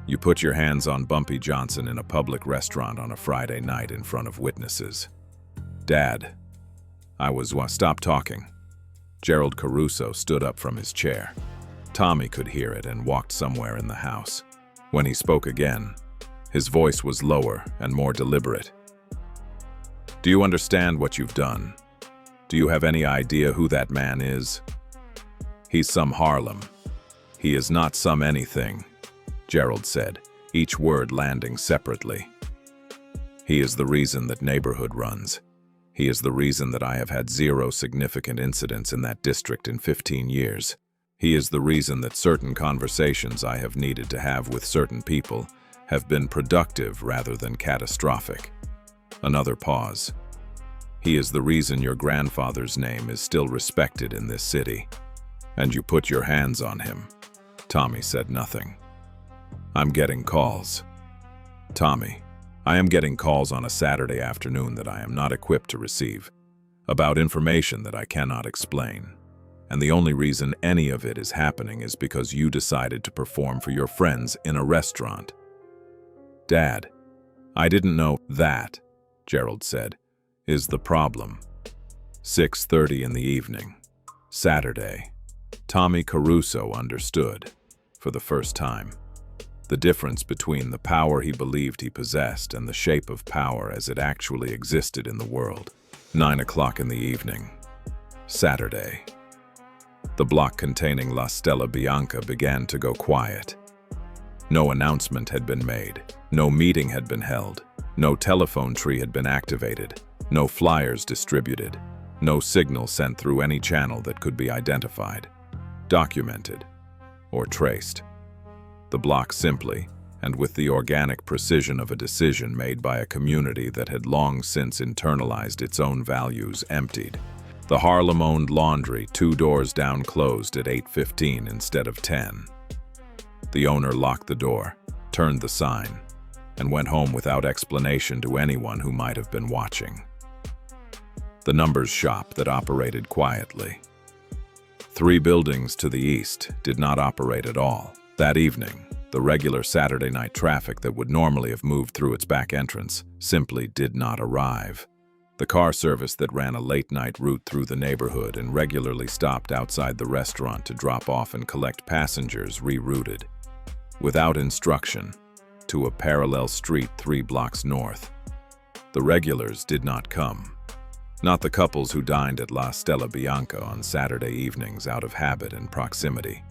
You put your hands on Bumpy Johnson in a public restaurant on a Friday night in front of witnesses. Dad, Stop talking. Gerald Caruso stood up from his chair. Tommy could hear it and walked somewhere in the house. When he spoke again, his voice was lower and more deliberate. Do you understand what you've done? Do you have any idea who that man is? He's some Harlem. He is not some anything, Gerald said, each word landing separately. He is the reason that neighborhood runs. He is the reason that I have had 0 significant incidents in that district in 15 years. He is the reason that certain conversations I have needed to have with certain people have been productive rather than catastrophic. Another pause. He is the reason your grandfather's name is still respected in this city. And you put your hands on him. Tommy said nothing. I'm getting calls. Tommy, I am getting calls on a Saturday afternoon that I am not equipped to receive, about information that I cannot explain. And the only reason any of it is happening is because you decided to perform for your friends in a restaurant. Dad, I didn't know that, Gerald said, is the problem. 6:30 in the evening. Saturday. Tommy Caruso understood, for the first time, the difference between the power he believed he possessed and the shape of power as it actually existed in the world. 9 o'clock in the evening. Saturday. The block containing La Stella Bianca began to go quiet. No announcement had been made, no meeting had been held, no telephone tree had been activated, no flyers distributed, no signal sent through any channel that could be identified, documented, or traced. The block simply, and with the organic precision of a decision made by a community that had long since internalized its own values, emptied. The Harlem-owned laundry 2 doors down closed at 8:15 instead of 10. The owner locked the door, turned the sign, and went home without explanation to anyone who might have been watching. The numbers shop that operated quietly. 3 buildings to the east did not operate at all. That evening, the regular Saturday night traffic that would normally have moved through its back entrance simply did not arrive. The car service that ran a late-night route through the neighborhood and regularly stopped outside the restaurant to drop off and collect passengers rerouted, without instruction, to a parallel street 3 blocks north. The regulars did not come. Not the couples who dined at La Stella Bianca on Saturday evenings out of habit and proximity.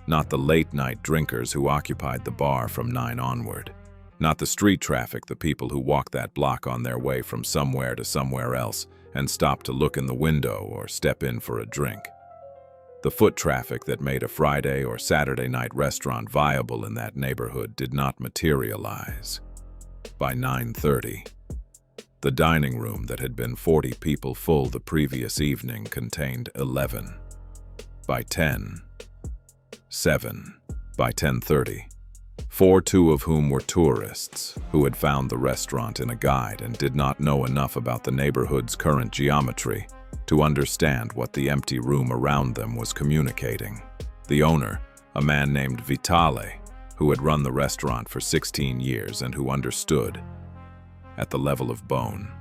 Not the late-night drinkers who occupied the bar from 9 onward. Not the street traffic, the people who walked that block on their way from somewhere to somewhere else and stopped to look in the window or step in for a drink. The foot traffic that made a Friday or Saturday night restaurant viable in that neighborhood did not materialize. By 9:30, the dining room that had been 40 people full the previous evening contained 11. By 10, 7. By 10:30, 4, 2 of whom were tourists who had found the restaurant in a guide and did not know enough about the neighborhood's current geometry to understand what the empty room around them was communicating. The owner, a man named Vitale, who had run the restaurant for 16 years and who understood, at the level of bone,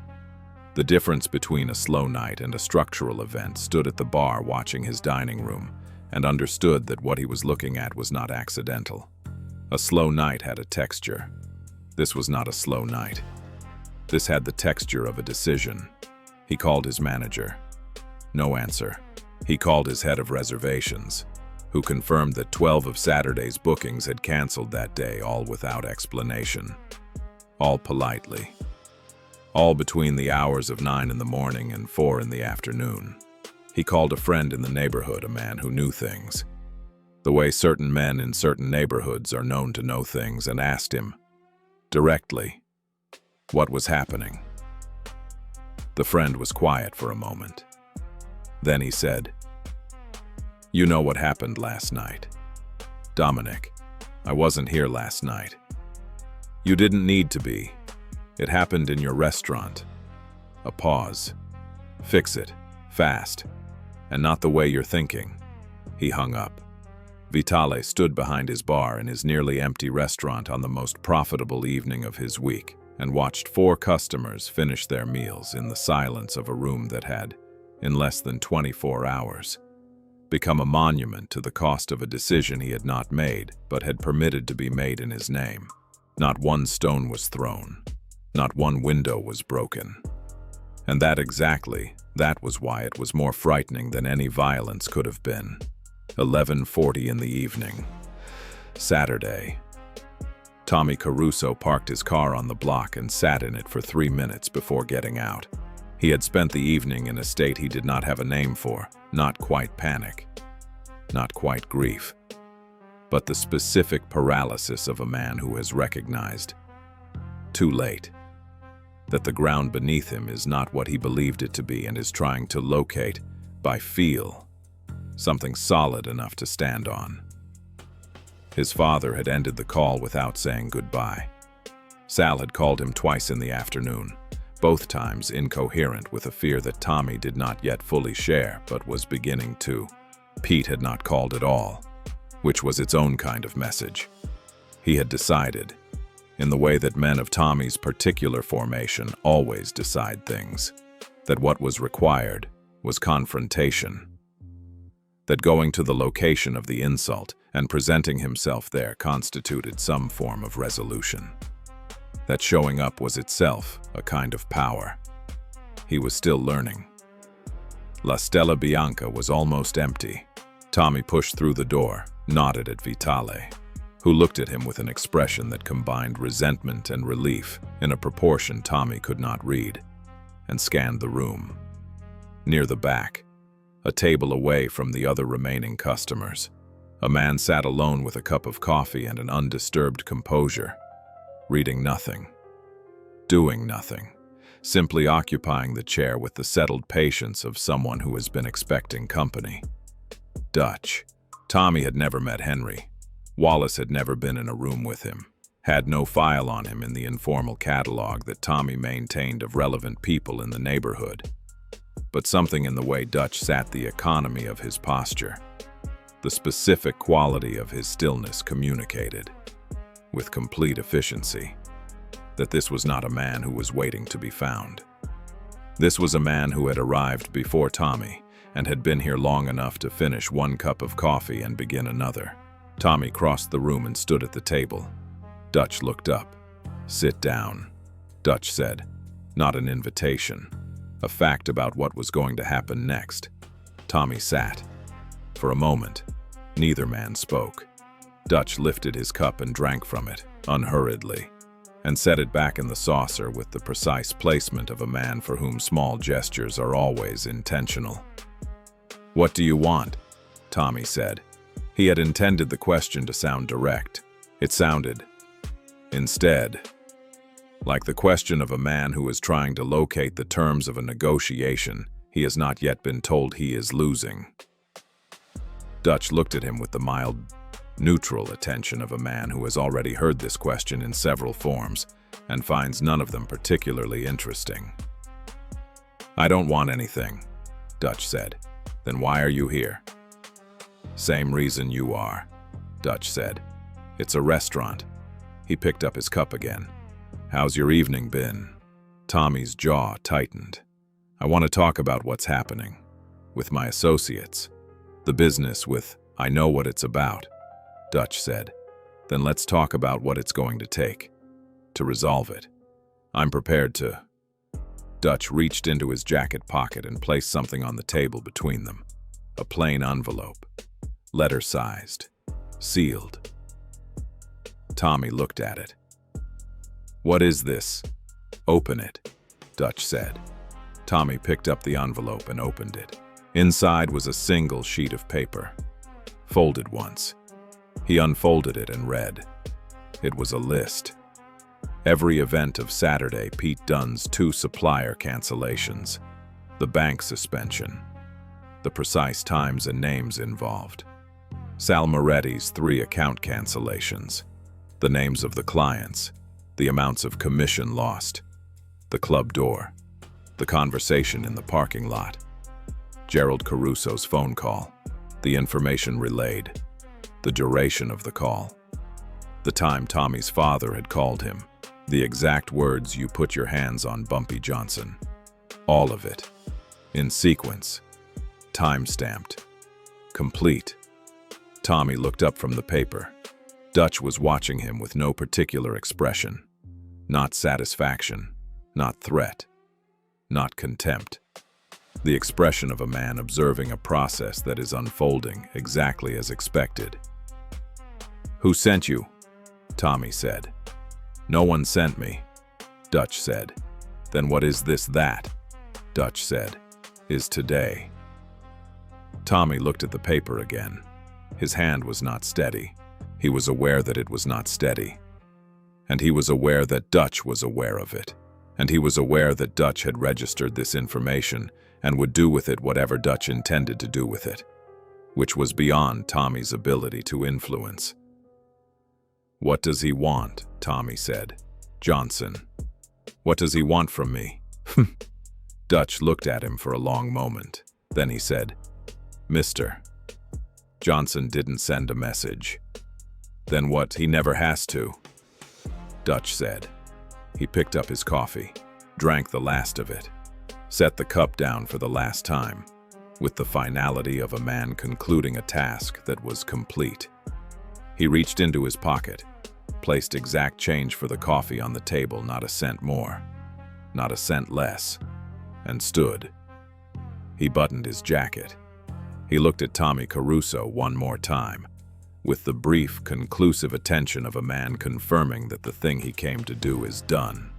the difference between a slow night and a structural event, stood at the bar watching his dining room and understood that what he was looking at was not accidental. A slow night had a texture. This was not a slow night. This had the texture of a decision. He called his manager. No answer. He called his head of reservations, who confirmed that 12 of Saturday's bookings had canceled that day, all without explanation. All politely. All between the hours of 9 in the morning and 4 in the afternoon. He called a friend in the neighborhood, a man who knew things. the way certain men in certain neighborhoods are known to know things, and asked him, directly, what was happening. The friend was quiet for a moment. Then he said, "You know what happened last night. Dominic, I wasn't here last night. You didn't need to be. It happened in your restaurant." A pause. "Fix it, fast, and not the way you're thinking." He hung up. Vitale stood behind his bar in his nearly empty restaurant on the most profitable evening of his week and watched 4 customers finish their meals in the silence of a room that had, in less than 24 hours, become a monument to the cost of a decision he had not made but had permitted to be made in his name. Not one stone was thrown. Not one window was broken. And that was why it was more frightening than any violence could have been. 11:40 in the evening. Saturday. Tommy Caruso parked his car on the block and sat in it for 3 minutes before getting out. He had spent the evening in a state he did not have a name for, not quite panic, not quite grief, but the specific paralysis of a man who has recognized, too late, that the ground beneath him is not what he believed it to be and is trying to locate, by feel, something solid enough to stand on. His father had ended the call without saying goodbye. Sal had called him twice in the afternoon, both times incoherent with a fear that Tommy did not yet fully share but was beginning to. Pete had not called at all, which was its own kind of message. He had decided, in the way that men of Tommy's particular formation always decide things, that what was required was confrontation. That going to the location of the insult and presenting himself there constituted some form of resolution. That showing up was itself a kind of power. He was still learning. La Stella Bianca was almost empty. Tommy pushed through the door, nodded at Vitale, who looked at him with an expression that combined resentment and relief in a proportion Tommy could not read, and scanned the room. Near the back, a table away from the other remaining customers, a man sat alone with a cup of coffee and an undisturbed composure, reading nothing, doing nothing, simply occupying the chair with the settled patience of someone who has been expecting company. Dutch. Tommy had never met Henry. Wallace had never been in a room with him, had no file on him in the informal catalog that Tommy maintained of relevant people in the neighborhood. But something in the way Dutch sat, the economy of his posture, the specific quality of his stillness communicated, with complete efficiency, that this was not a man who was waiting to be found. This was a man who had arrived before Tommy and had been here long enough to finish one cup of coffee and begin another. Tommy crossed the room and stood at the table. Dutch looked up. "Sit down," Dutch said. Not an invitation, a fact about what was going to happen next. Tommy sat. For a moment, neither man spoke. Dutch lifted his cup and drank from it, unhurriedly, and set it back in the saucer with the precise placement of a man for whom small gestures are always intentional. "What do you want?" Tommy said. He had intended the question to sound direct. It sounded, instead, like the question of a man who is trying to locate the terms of a negotiation he has not yet been told he is losing. Dutch looked at him with the mild, neutral attention of a man who has already heard this question in several forms and finds none of them particularly interesting. "I don't want anything," Dutch said. "Then why are you here?" "Same reason you are," Dutch said. "It's a restaurant." He picked up his cup again. "How's your evening been?" Tommy's jaw tightened. "I want to talk about what's happening. With my associates. The business with, I know what it's about," Dutch said. "Then let's talk about what it's going to take to resolve it. I'm prepared to." Dutch reached into his jacket pocket and placed something on the table between them. A plain envelope, letter-sized, sealed. Tommy looked at it. "What is this?" "Open it," Dutch said. Tommy picked up the envelope and opened it. Inside was a single sheet of paper. folded once. He unfolded it and read. It was a list. Every event of Saturday, Pete Dunne's 2 supplier cancellations, the bank suspension, the precise times and names involved, Sal Moretti's 3 account cancellations, the names of the clients, the amounts of commission lost, the club door, the conversation in the parking lot, Gerald Caruso's phone call, the information relayed, the duration of the call, the time Tommy's father had called him, the exact words, "You put your hands on Bumpy Johnson." All of it. In sequence. Time-stamped. Complete. Tommy looked up from the paper. Dutch was watching him with no particular expression. Not satisfaction. Not threat. Not contempt. The expression of a man observing a process that is unfolding exactly as expected. "Who sent you?" Tommy said. "No one sent me," Dutch said. "Then what is this that?" Dutch said. "Is today." Tommy looked at the paper again. His hand was not steady. He was aware that it was not steady. And he was aware that Dutch was aware of it. And he was aware that Dutch had registered this information and would do with it whatever Dutch intended to do with it, which was beyond Tommy's ability to influence. "What does he want?" Tommy said. "Johnson. What does he want from me?" Dutch looked at him for a long moment. Then he said, "Mr. Johnson didn't send a message." "Then what? He never has to," Dutch said. He picked up his coffee, drank the last of it, set the cup down for the last time, with the finality of a man concluding a task that was complete. He reached into his pocket, placed exact change for the coffee on the table, not a cent more, not a cent less, and stood. He buttoned his jacket. He looked at Tommy Caruso one more time, with the brief, conclusive attention of a man confirming that the thing he came to do is done.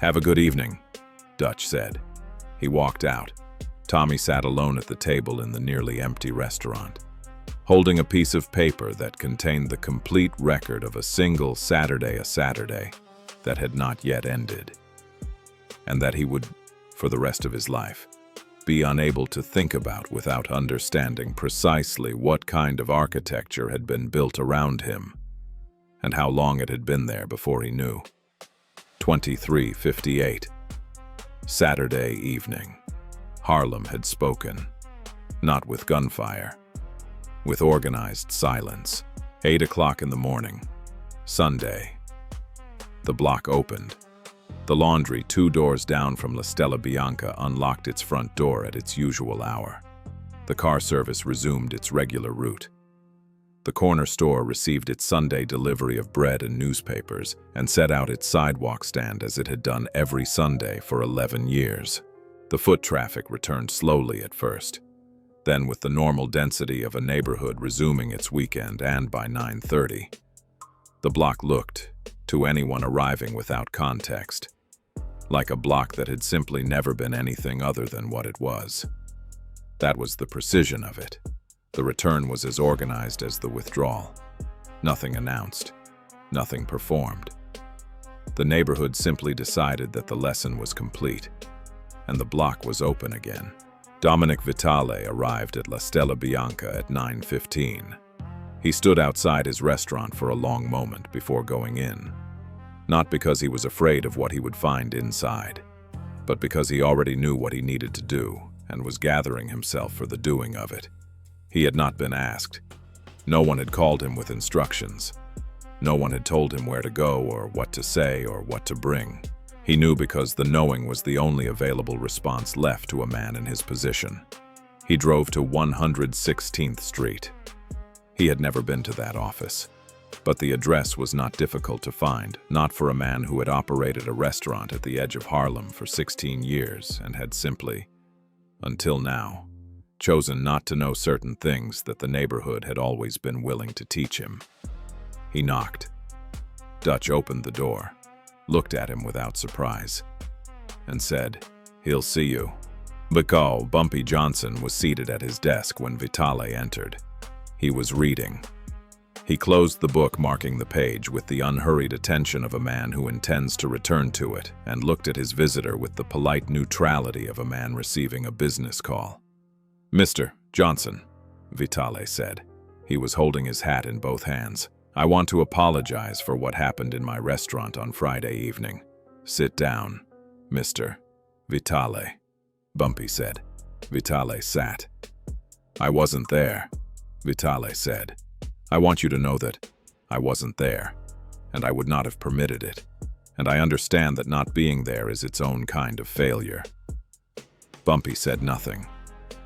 "Have a good evening," Dutch said. He walked out. Tommy sat alone at the table in the nearly empty restaurant, holding a piece of paper that contained the complete record of a single Saturday that had not yet ended, and that he would, for the rest of his life, be unable to think about without understanding precisely what kind of architecture had been built around him, and how long it had been there before he knew. 23:58. Saturday evening. Harlem had spoken, not with gunfire, with organized silence. 8 o'clock in the morning. Sunday. The block opened. The laundry 2 doors down from La Stella Bianca unlocked its front door at its usual hour. The car service resumed its regular route. The corner store received its Sunday delivery of bread and newspapers and set out its sidewalk stand as it had done every Sunday for 11 years. The foot traffic returned slowly at first. Then, with the normal density of a neighborhood resuming its weekend, and by 9:30, the block looked, to anyone arriving without context, like a block that had simply never been anything other than what it was. That was the precision of it. The return was as organized as the withdrawal. Nothing announced, nothing performed. The neighborhood simply decided that the lesson was complete, and the block was open again. Dominic Vitale arrived at La Stella Bianca at 9:15. He stood outside his restaurant for a long moment before going in, not because he was afraid of what he would find inside, but because he already knew what he needed to do and was gathering himself for the doing of it. He had not been asked. No one had called him with instructions. No one had told him where to go or what to say or what to bring. He knew because the knowing was the only available response left to a man in his position. He drove to 116th Street. He had never been to that office, but the address was not difficult to find, not for a man who had operated a restaurant at the edge of Harlem for 16 years and had simply, until now, chosen not to know certain things that the neighborhood had always been willing to teach him. He knocked. Dutch opened the door, looked at him without surprise, and said, "He'll see you." Bumpy Johnson was seated at his desk when Vitale entered. He was reading. He closed the book, marking the page with the unhurried attention of a man who intends to return to it, and looked at his visitor with the polite neutrality of a man receiving a business call. "Mr. Johnson," Vitale said. He was holding his hat in both hands. "I want to apologize for what happened in my restaurant on Friday evening." "Sit down, Mr. Vitale," Bumpy said. Vitale sat. "I wasn't there," Vitale said. "I want you to know that I wasn't there, and I would not have permitted it, and I understand that not being there is its own kind of failure." Bumpy said nothing.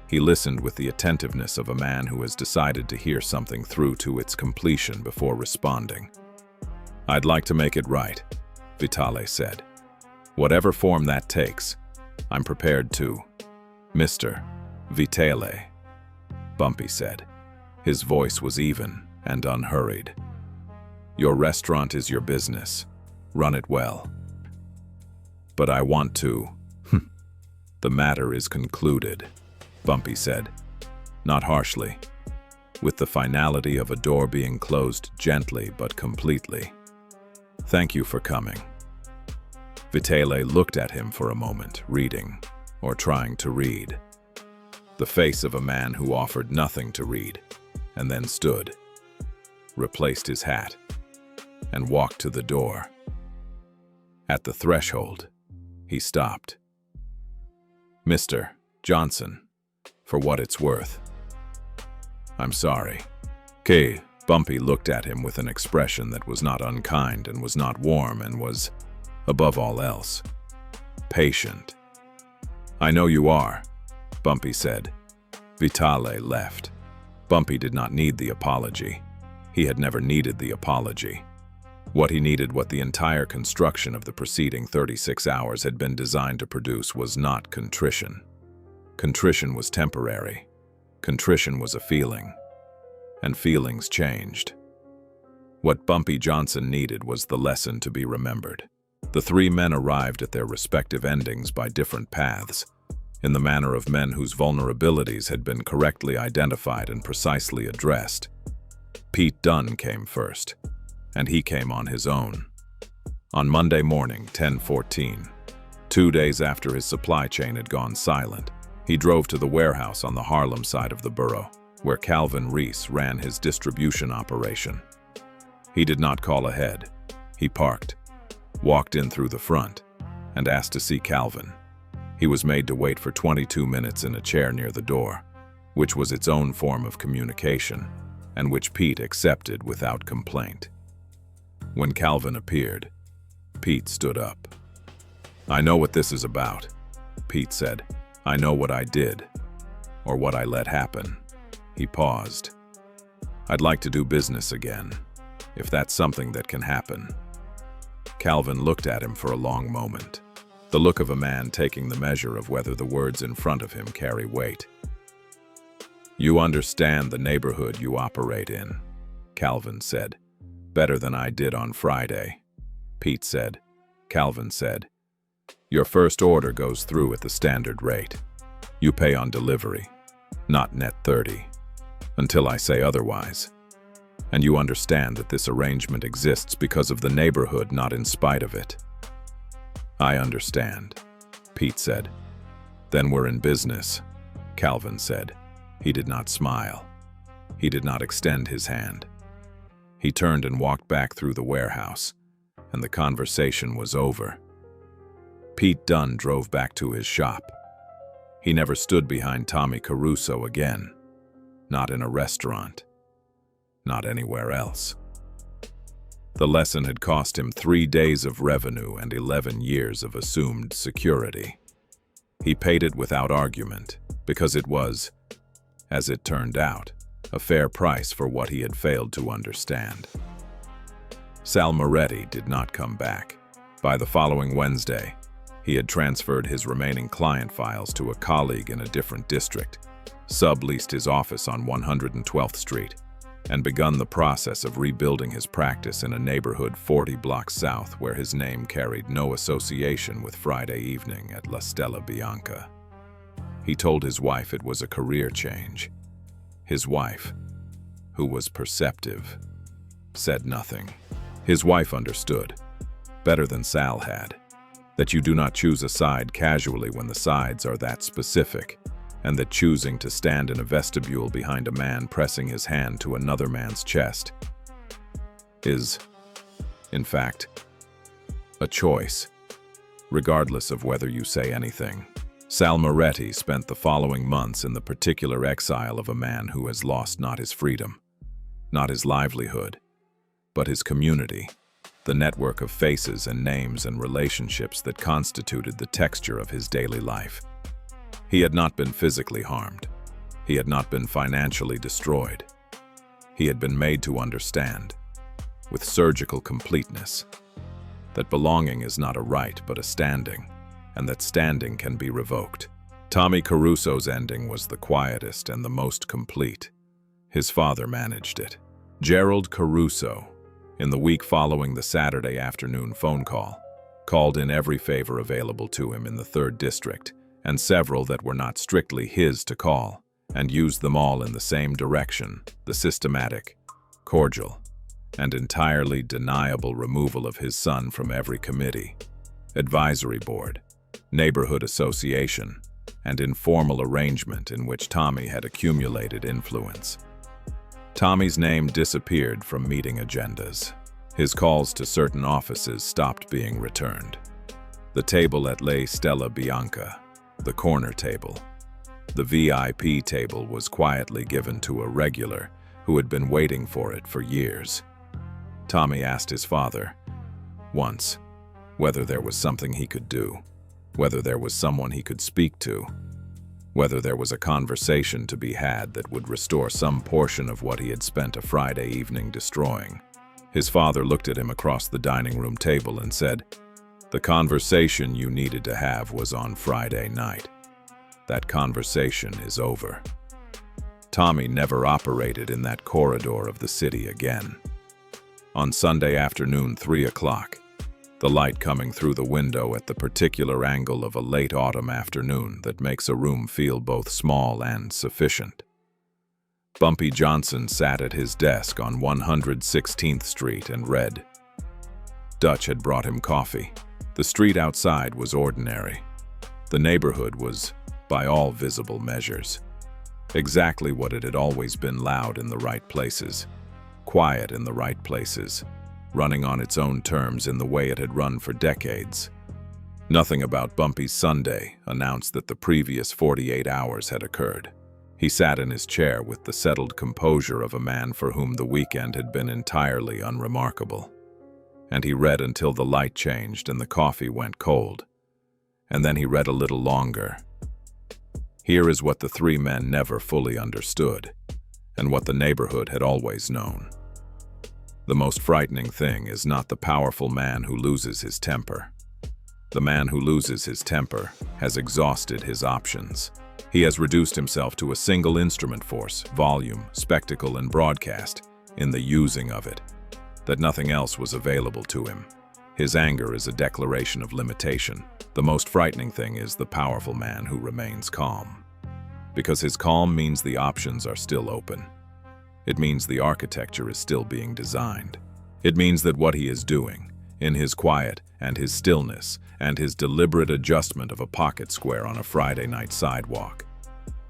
He listened with the attentiveness of a man who has decided to hear something through to its completion before responding. "I'd like to make it right," Vitale said. "Whatever form that takes, I'm prepared to." "Mr. Vitale," Bumpy said. His voice was even and unhurried. "Your restaurant is your business. Run it well. But I want to. The matter is concluded," Bumpy said, not harshly, with the finality of a door being closed gently but completely. "Thank you for coming." Vitale looked at him for a moment, reading, or trying to read. The face of a man who offered nothing to read, and then stood, replaced his hat, and walked to the door. At the threshold, he stopped. "Mr. Johnson, for what it's worth." "I'm sorry." Bumpy looked at him with an expression that was not unkind and was not warm and was, above all else, patient. "I know you are," Bumpy said. Vitale left. Bumpy did not need the apology. He had never needed the apology. What he needed, what the entire construction of the preceding 36 hours had been designed to produce, was not contrition. Contrition was temporary. Contrition was a feeling. And feelings changed. What Bumpy Johnson needed was the lesson to be remembered. The three men arrived at their respective endings by different paths, in the manner of men whose vulnerabilities had been correctly identified and precisely addressed. Pete Dunn came first, and he came on his own. On Monday morning, 10:14, 2 days after his supply chain had gone silent, he drove to the warehouse on the Harlem side of the borough, where Calvin Reese ran his distribution operation. He did not call ahead. He parked, walked in through the front, and asked to see Calvin. He was made to wait for 22 minutes in a chair near the door, which was its own form of communication, and which Pete accepted without complaint. When Calvin appeared, Pete stood up. "I know what this is about," Pete said. "I know what I did, or what I let happen." He paused. "I'd like to do business again, if that's something that can happen." Calvin looked at him for a long moment, the look of a man taking the measure of whether the words in front of him carry weight. "You understand the neighborhood you operate in," Calvin said. "Better than I did on Friday," Pete said. Calvin said, "Your first order goes through at the standard rate. You pay on delivery, not net 30, until I say otherwise. And you understand that this arrangement exists because of the neighborhood, not in spite of it." "I understand," Pete said. "Then we're in business," Calvin said. He did not smile. He did not extend his hand. He turned and walked back through the warehouse, and the conversation was over. Pete Dunn drove back to his shop. He never stood behind Tommy Caruso again. Not in a restaurant. Not anywhere else. The lesson had cost him 3 days of revenue and 11 years of assumed security. He paid it without argument, because it was, as it turned out, a fair price for what he had failed to understand. Sal Moretti did not come back. By the following Wednesday, he had transferred his remaining client files to a colleague in a different district, subleased his office on 112th Street, and begun the process of rebuilding his practice in a neighborhood 40 blocks south where his name carried no association with Friday evening at La Stella Bianca. He told his wife it was a career change. His wife, who was perceptive, said nothing. His wife understood, better than Sal had, that you do not choose a side casually when the sides are that specific, and that choosing to stand in a vestibule behind a man pressing his hand to another man's chest is, in fact, a choice, regardless of whether you say anything. Sal Moretti spent the following months in the particular exile of a man who has lost not his freedom, not his livelihood, but his community, the network of faces and names and relationships that constituted the texture of his daily life. He had not been physically harmed. He had not been financially destroyed. He had been made to understand, with surgical completeness, that belonging is not a right but a standing, and that standing can be revoked. Tommy Caruso's ending was the quietest and the most complete. His father managed it. Gerald Caruso, in the week following the Saturday afternoon phone call, called in every favor available to him in the 3rd District, and several that were not strictly his to call, and used them all in the same direction, the systematic, cordial, and entirely deniable removal of his son from every committee, advisory board, neighborhood association, and informal arrangement in which Tommy had accumulated influence. Tommy's name disappeared from meeting agendas. His calls to certain offices stopped being returned. The table at La Stella Bianca, the corner table, the VIP table, was quietly given to a regular who had been waiting for it for years. Tommy asked his father, once, whether there was something he could do, whether there was someone he could speak to, whether there was a conversation to be had that would restore some portion of what he had spent a Friday evening destroying. His father looked at him across the dining room table and said, "The conversation you needed to have was on Friday night. That conversation is over." Tommy never operated in that corridor of the city again. On Sunday afternoon, 3 o'clock, the light coming through the window at the particular angle of a late autumn afternoon that makes a room feel both small and sufficient. Bumpy Johnson sat at his desk on 116th Street and read. Dutch had brought him coffee. The street outside was ordinary. The neighborhood was, by all visible measures, exactly what it had always been: loud in the right places, quiet in the right places, running on its own terms in the way it had run for decades. Nothing about Bumpy's Sunday announced that the previous 48 hours had occurred. He sat in his chair with the settled composure of a man for whom the weekend had been entirely unremarkable. And he read until the light changed and the coffee went cold. And then he read a little longer. Here is what the 3 men never fully understood, and what the neighborhood had always known. The most frightening thing is not the powerful man who loses his temper. The man who loses his temper has exhausted his options. He has reduced himself to a single instrument: force, volume, spectacle, and broadcast, in the using of it, that nothing else was available to him. His anger is a declaration of limitation. The most frightening thing is the powerful man who remains calm. Because his calm means the options are still open. It means the architecture is still being designed. It means that what he is doing, in his quiet and his stillness and his deliberate adjustment of a pocket square on a Friday night sidewalk,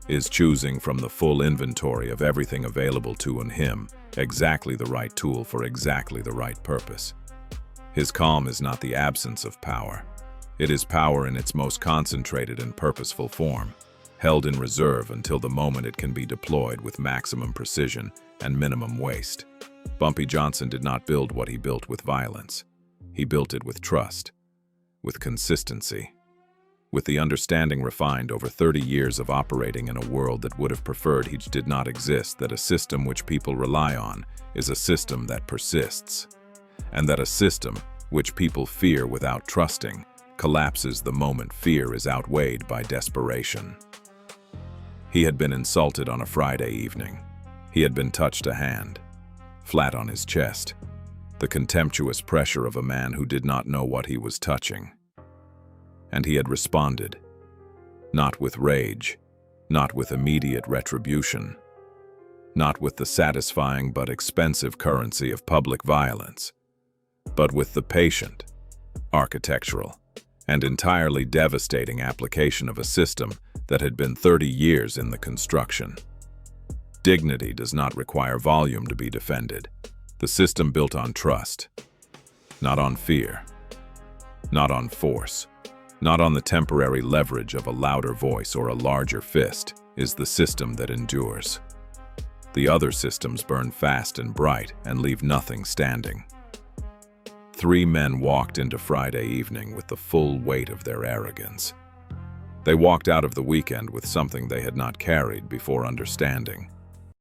is choosing from the full inventory of everything available to him exactly the right tool for exactly the right purpose. His calm is not the absence of power. It is power in its most concentrated and purposeful form, held in reserve until the moment it can be deployed with maximum precision and minimum waste. Bumpy Johnson did not build what he built with violence. He built it with trust, with consistency, with the understanding refined over 30 years of operating in a world that would have preferred he did not exist, that a system which people rely on is a system that persists, and that a system which people fear without trusting collapses the moment fear is outweighed by desperation. He had been insulted on a Friday evening. He had been touched a hand, flat on his chest, the contemptuous pressure of a man who did not know what he was touching. And he had responded, not with rage, not with immediate retribution, not with the satisfying but expensive currency of public violence, but with the patient, architectural, and entirely devastating application of a system that had been 30 years in the construction. Dignity does not require volume to be defended. The system built on trust, not on fear, not on force, not on the temporary leverage of a louder voice or a larger fist, is the system that endures. The other systems burn fast and bright and leave nothing standing. 3 men walked into Friday evening with the full weight of their arrogance. They walked out of the weekend with something they had not carried before understanding.